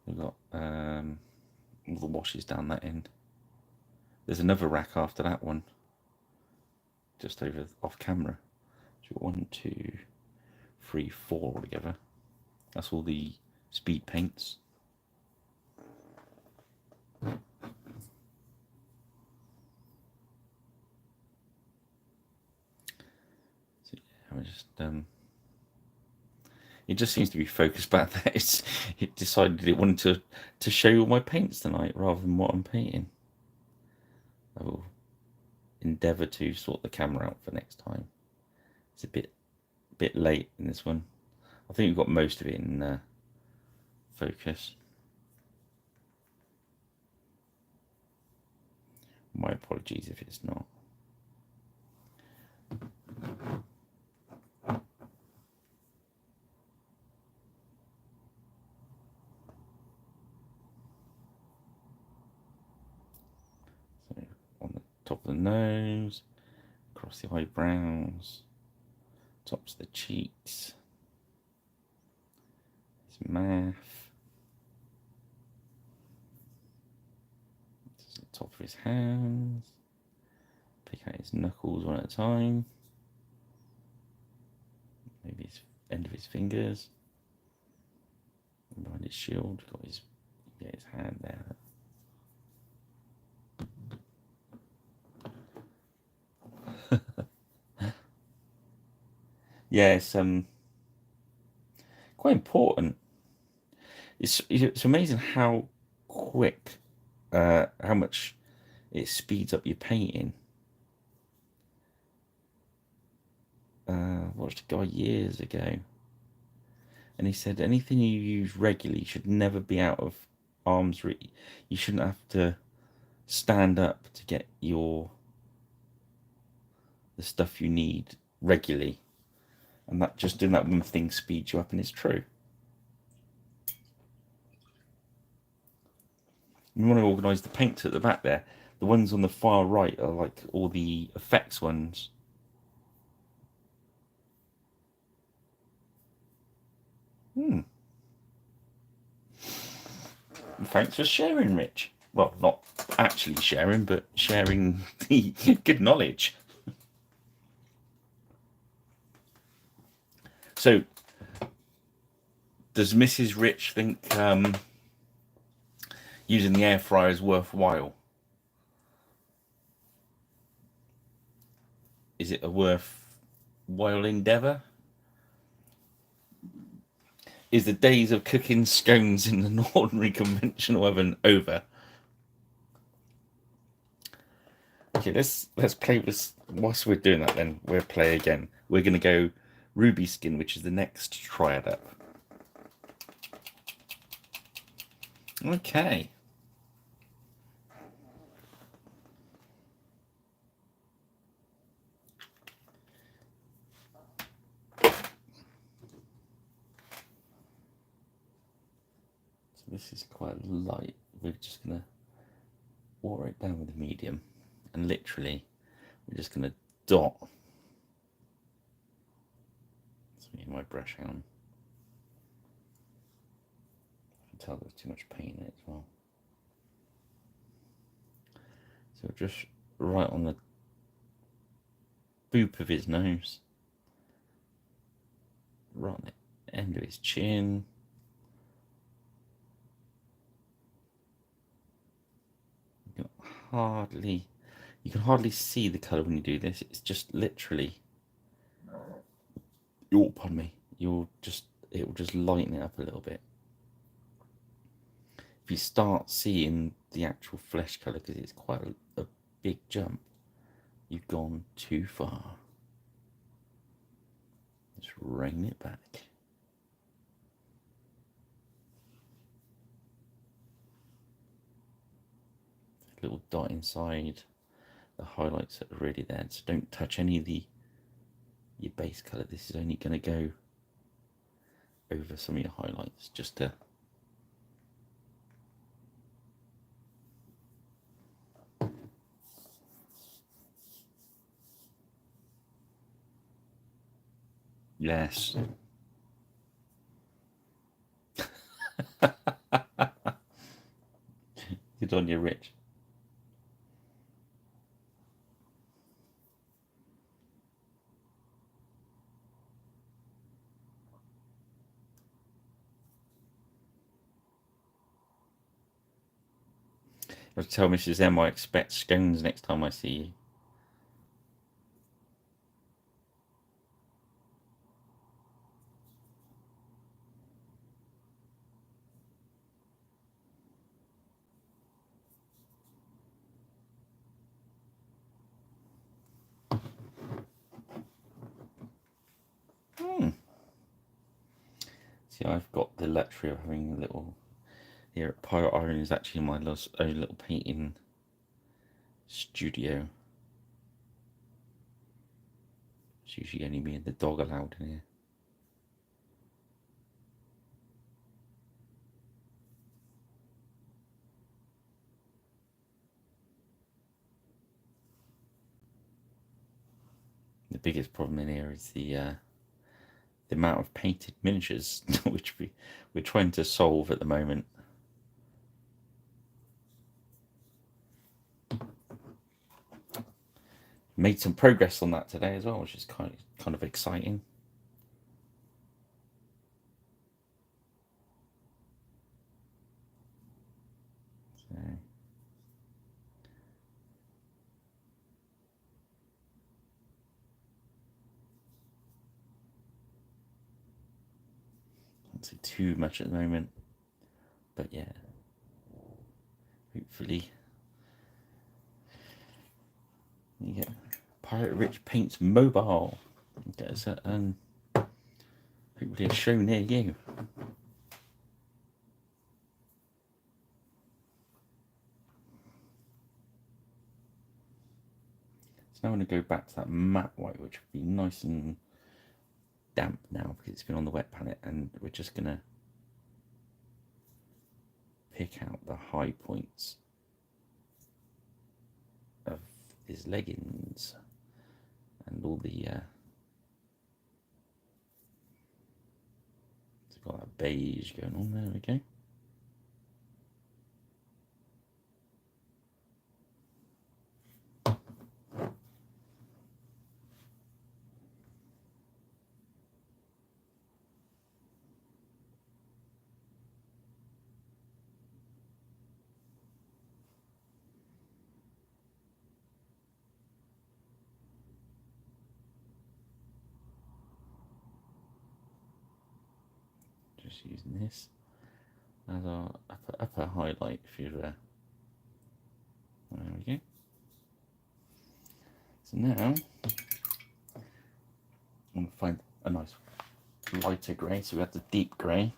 We've got all the washes down that end. There's another rack after that one, just over off camera. So we've got 1, 2, 3, 4 altogether. That's all the speed paints. So yeah, it just seems to be focused back there. It decided it wanted to show all my paints tonight rather than what I'm painting. I will endeavour to sort the camera out for next time. It's a bit late in this one. I think we've got most of it in focus. My apologies if it's not. So on the top of the nose, across the eyebrows, tops of the cheeks, his mouth, the top of his hands, pick out his knuckles one at a time, maybe his end of his fingers, and behind his shield, got his hand there. Yeah, it's quite important. It's amazing how quick, how much it speeds up your painting. I watched a guy years ago, and he said anything you use regularly should never be out of arm's reach. You shouldn't have to stand up to get the stuff you need regularly. And that just doing that one thing speeds you up, and it's true. You want to organise the paints at the back there. The ones on the far right are like all the effects ones. Thanks for sharing, Rich. Well, not actually sharing, but sharing the good knowledge. So, does Mrs. Rich think using the air fryer is worthwhile? Is it a worthwhile endeavour? Is the days of cooking scones in an ordinary conventional oven over? Okay, let's play this. Whilst we're doing that, then we'll play again. We're going to go ruby skin, which is the next triad up. Okay. So this is quite light. We're just going to water it down with a medium. And literally, we're just going to dot. Let's get my brush on. I can tell there's too much paint in it as well. So just right on the boop of his nose, right on the end of his chin. You can hardly see the colour when you do this. It's just literally, oh, pardon me, it will just lighten it up a little bit. If you start seeing the actual flesh colour, because it's quite a big jump, you've gone too far. Just rein it back. A little dot inside the highlights that are really there, so don't touch any of your base colour. This is only going to go over some of your highlights, just to yes. Good on you, Rich. I'll tell Mrs. M I expect scones next time I see you. See, I've got the luxury of having a little, here at Pirate Iron is actually my own little painting studio. It's usually only me and the dog allowed in here. The biggest problem in here is the amount of painted miniatures which we're trying to solve at the moment. Made some progress on that today as well, which is kind of exciting. So not see too much at the moment, but yeah, hopefully you get Pirate Rich Paints Mobile. Get us hopefully a show near you. So now I'm going to go back to that matte white, which would be nice and damp now because it's been on the wet palette, and we're just going to pick out the high points of his leggings and all the it's got that beige going on. There we go. Just using this as our upper highlight if you're there we go. So now I'm going to find a nice lighter grey. So we have the deep grey,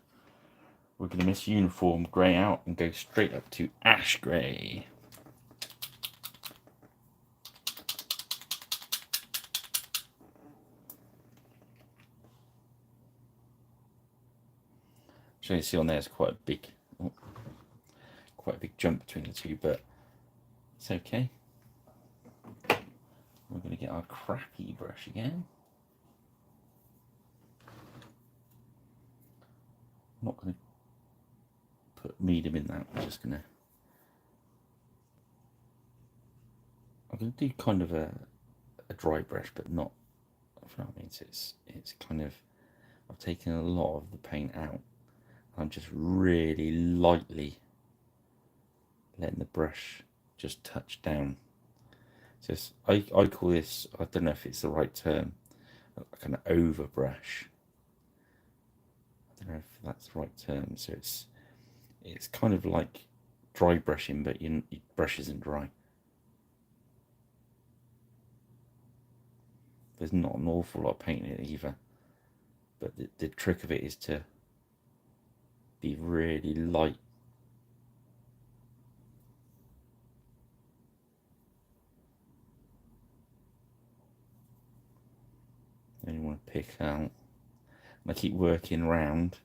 we're going to miss uniform grey out and go straight up to ash grey. So you see on there it's quite a big jump between the two, but it's okay. We're going to get our crappy brush again. I'm not going to put medium in that. I'm just going to. I'm going to do kind of a dry brush, but not. If you know what I mean, so it's kind of. I've taken a lot of the paint out. I'm just really lightly letting the brush just touch down. So I call this, I don't know if it's the right term, kind of over brush. I don't know if that's the right term. So it's kind of like dry brushing, but your brush isn't dry. There's not an awful lot of paint in it either, but the trick of it is to be really light. Then you want to pick out, and I keep working around,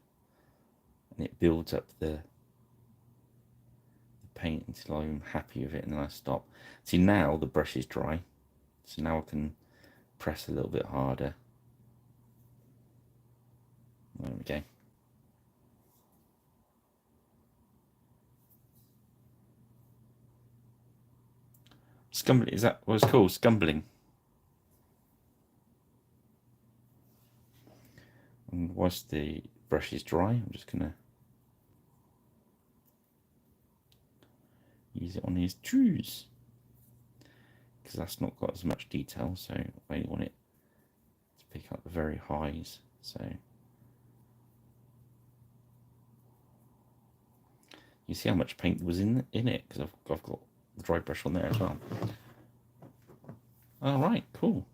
and it builds up the paint until I'm happy with it, and then I stop. See, now the brush is dry, so now I can press a little bit harder. There we go. Scumbling, is that what it's called? Scumbling. And whilst the brush is dry, I'm just going to use it on these trees, because that's not got as much detail, so I only want it to pick up the very highs. So you see how much paint was in it, because I've got the dry brush on there as well. All right, cool.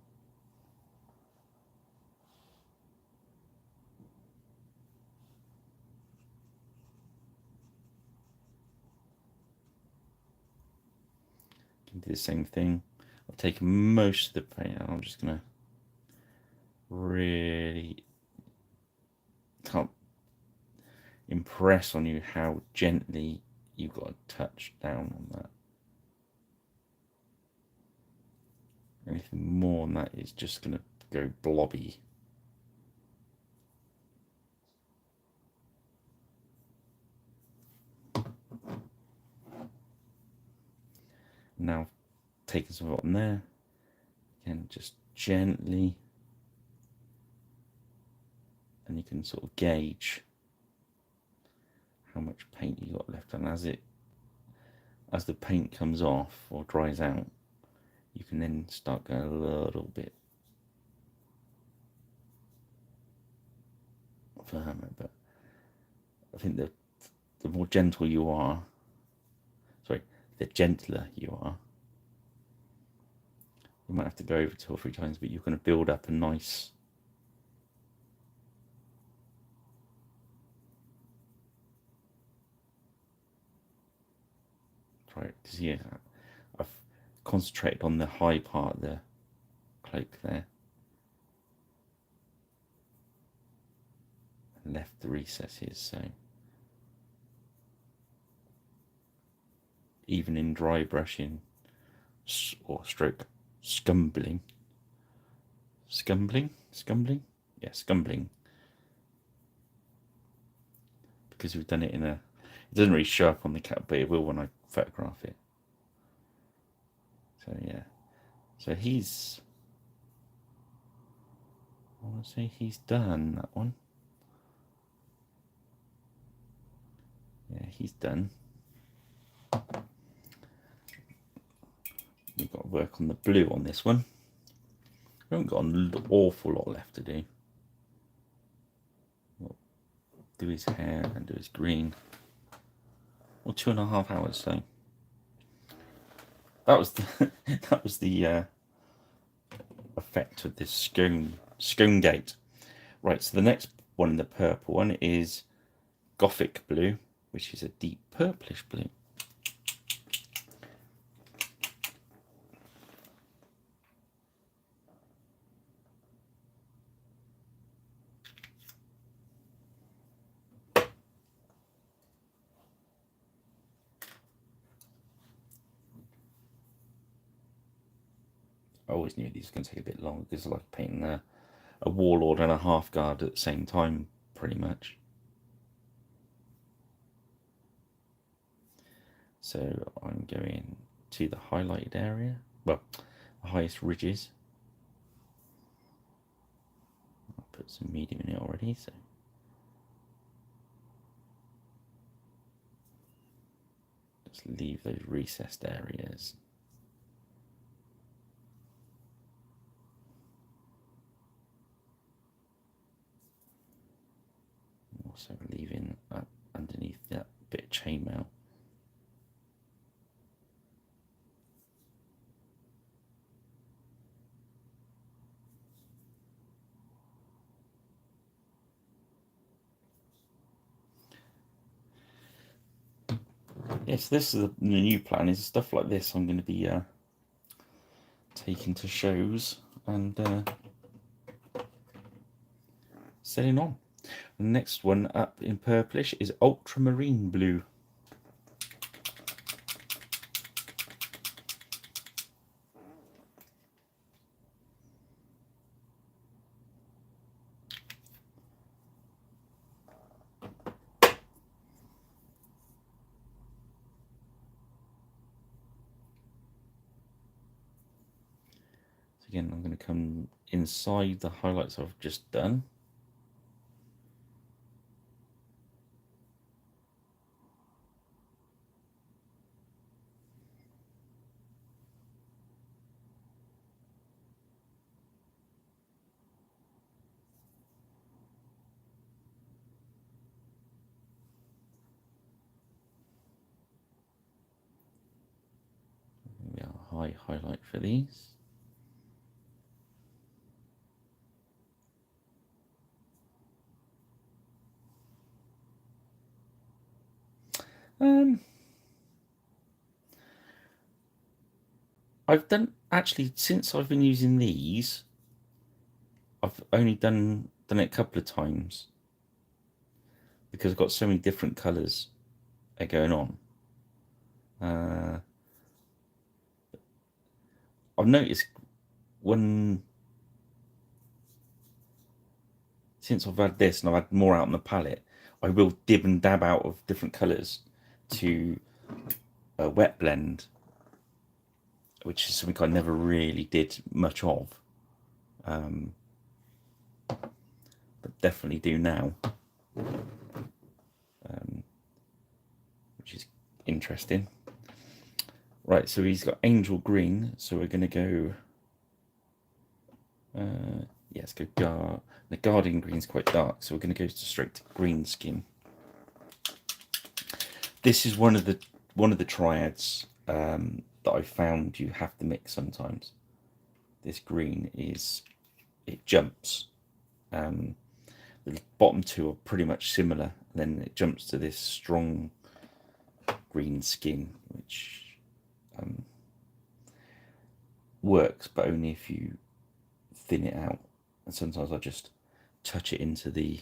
Can do the same thing. I've taken most of the paint out. I'm just gonna really can't impress on you how gently you've got to touch down on that. Anything more than that is just going to go blobby. Now, taking some on there, again, just gently, and you can sort of gauge how much paint you got left. And as the paint comes off or dries out, you can then start going a little bit firmer. But I think that the more gentle you are, the gentler you are, you might have to go over 2 or 3 times, but you're going to build up a nice because yeah, I've concentrated on the high part of the cloak there and left the recesses, so even in dry brushing or stroke scumbling, yeah, scumbling, because we've done it in a, it doesn't really show up on the cat, but it will when I photograph it. So yeah, so he's, I want to say he's done that one. Yeah, he's done. We've got to work on the blue on this one. We haven't got an awful lot left to do. We'll do his hair and do his green. Well, 2.5 hours, so that was the that was the effect of this scone gate. Right, so the next one in the purple one is Gothic blue, which is a deep purplish blue. I always knew these were going to take a bit longer because I like painting a warlord and a half guard at the same time, pretty much. So I'm going to the highlighted area, well, the highest ridges. I'll put some medium in it already, so just leave those recessed areas. Also leaving up underneath that bit of chainmail. Yes, this is the new plan. Is stuff like this I'm going to be taking to shows and selling on. The next one up in purplish is ultramarine blue. Again, I'm going to come inside the highlights I've just done. We are high highlight for these. I've done, actually, since I've been using these, I've only done it a couple of times because I've got so many different colours going on. I've noticed since I've had this and I've had more out on the palette, I will dib and dab out of different colours to wet blend, which is something I never really did much of, but definitely do now, which is interesting. Right, so he's got angel green, so we're going to go, let's go guard. The guardian green's quite dark, so we're going to go straight to green skin. This is one of the triads that I found you have to mix sometimes. This green it jumps. The bottom two are pretty much similar, and then it jumps to this strong green skin, which works, but only if you thin it out. And sometimes I just touch it into the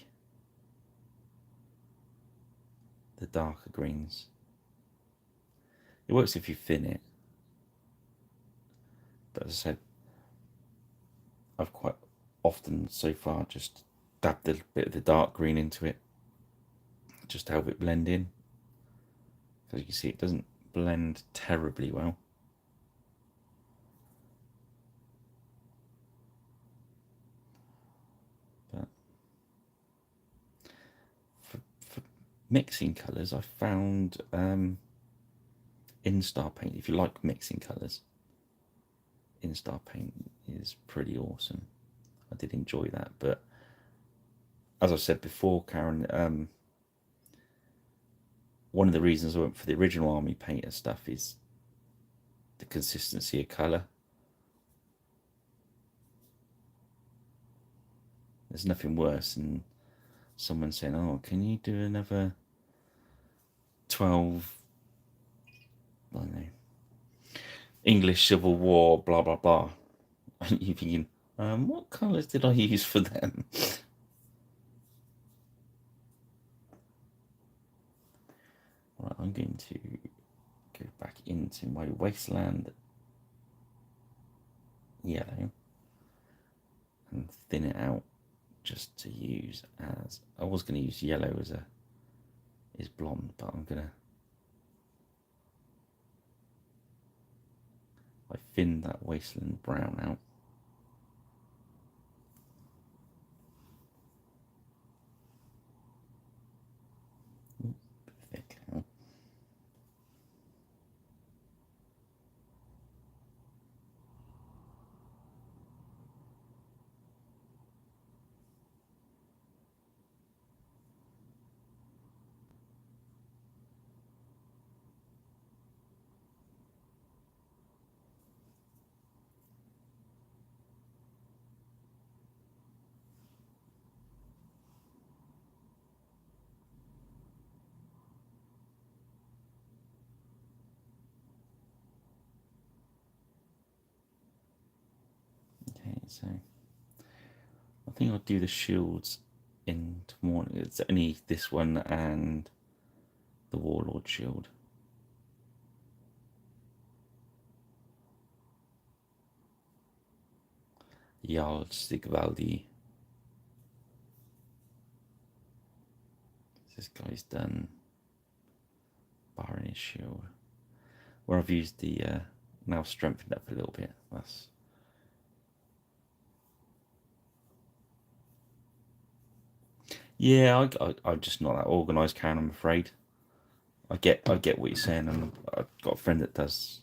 darker greens. It works if you thin it, but as I said, I've quite often so far just dabbed a bit of the dark green into it just to help it blend in. As you can see, it doesn't blend terribly well. But for mixing colours, I found Instar Paint. If you like mixing colours, Instar Paint is pretty awesome. I did enjoy that, but as I said before, Karen, one of the reasons I went for the original Army Painter stuff is the consistency of colour. There's nothing worse than someone saying, "Oh, can you do another 12, I don't know, English Civil War, blah, blah, blah. And you're thinking, what colours did I use for them? Right, I'm going to go back into my wasteland yellow and thin it out just to use as, I was going to use yellow as is blonde, but I'm going to, I thinned that wasteland brown out. Thick now. Okay, so I think I'll do the shields in tomorrow. It's only this one and the Warlord shield. Jarl Sigvaldi. This guy's done bar in his shield. Where I've used the now strengthened up a little bit. That's yeah. I'm just not that organised, Karen. I'm afraid. I get what you're saying, and I've got a friend that does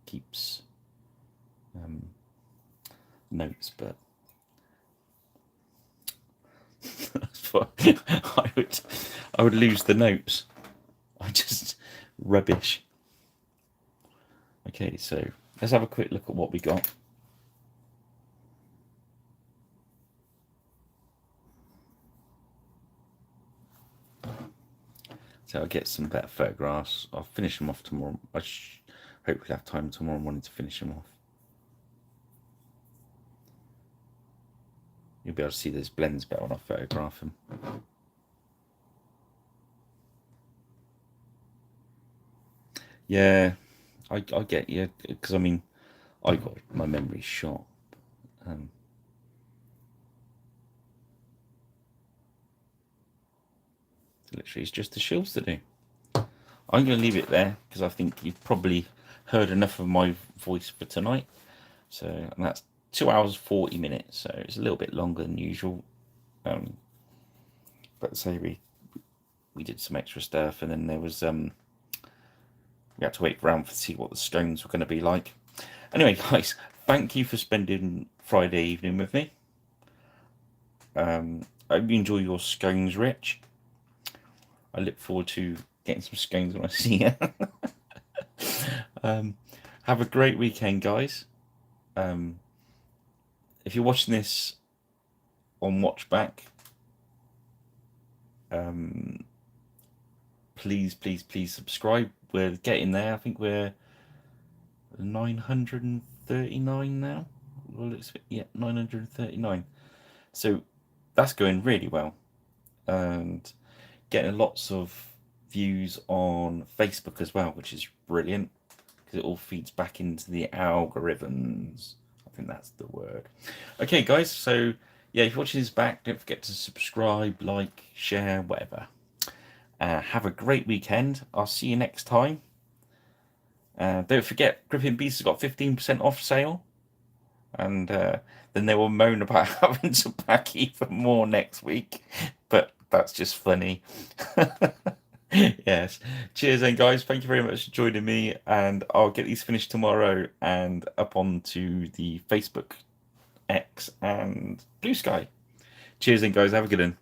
keeps notes, but I would lose the notes. I just rubbish. Okay, so let's have a quick look at what we got. So I'll get some better photographs. I'll finish them off tomorrow. I hopefully have time tomorrow morning to finish them off. You'll be able to see those blends better when I photograph them. Yeah, I get you, because I mean, I got my memory shot. Literally, it's just the shields to do. I'm going to leave it there because I think you've probably heard enough of my voice for tonight. So, and that's 2 hours 40 minutes. So it's a little bit longer than usual. But say we did some extra stuff, and then there was we had to wait around to see what the stones were going to be like. Anyway, guys, thank you for spending Friday evening with me. I hope you enjoy your scones, Rich. I look forward to getting some scones when I see you. Have a great weekend, guys. If you're watching this on Watchback, please subscribe. We're getting there. I think we're 939 now. Well, yeah, 939. So that's going really well, and getting lots of views on Facebook as well, which is brilliant because it all feeds back into the algorithms. I think that's the word. Okay, guys. So yeah, if you're watching this back, don't forget to subscribe, like, share, whatever. Have a great weekend. I'll see you next time. Don't forget, Griffin Beast has got 15% off sale. And then they will moan about having to pack even more next week. But that's just funny. Yes. Cheers then, guys. Thank you very much for joining me. And I'll get these finished tomorrow and up onto the Facebook, X, and Blue Sky. Cheers then, guys. Have a good one.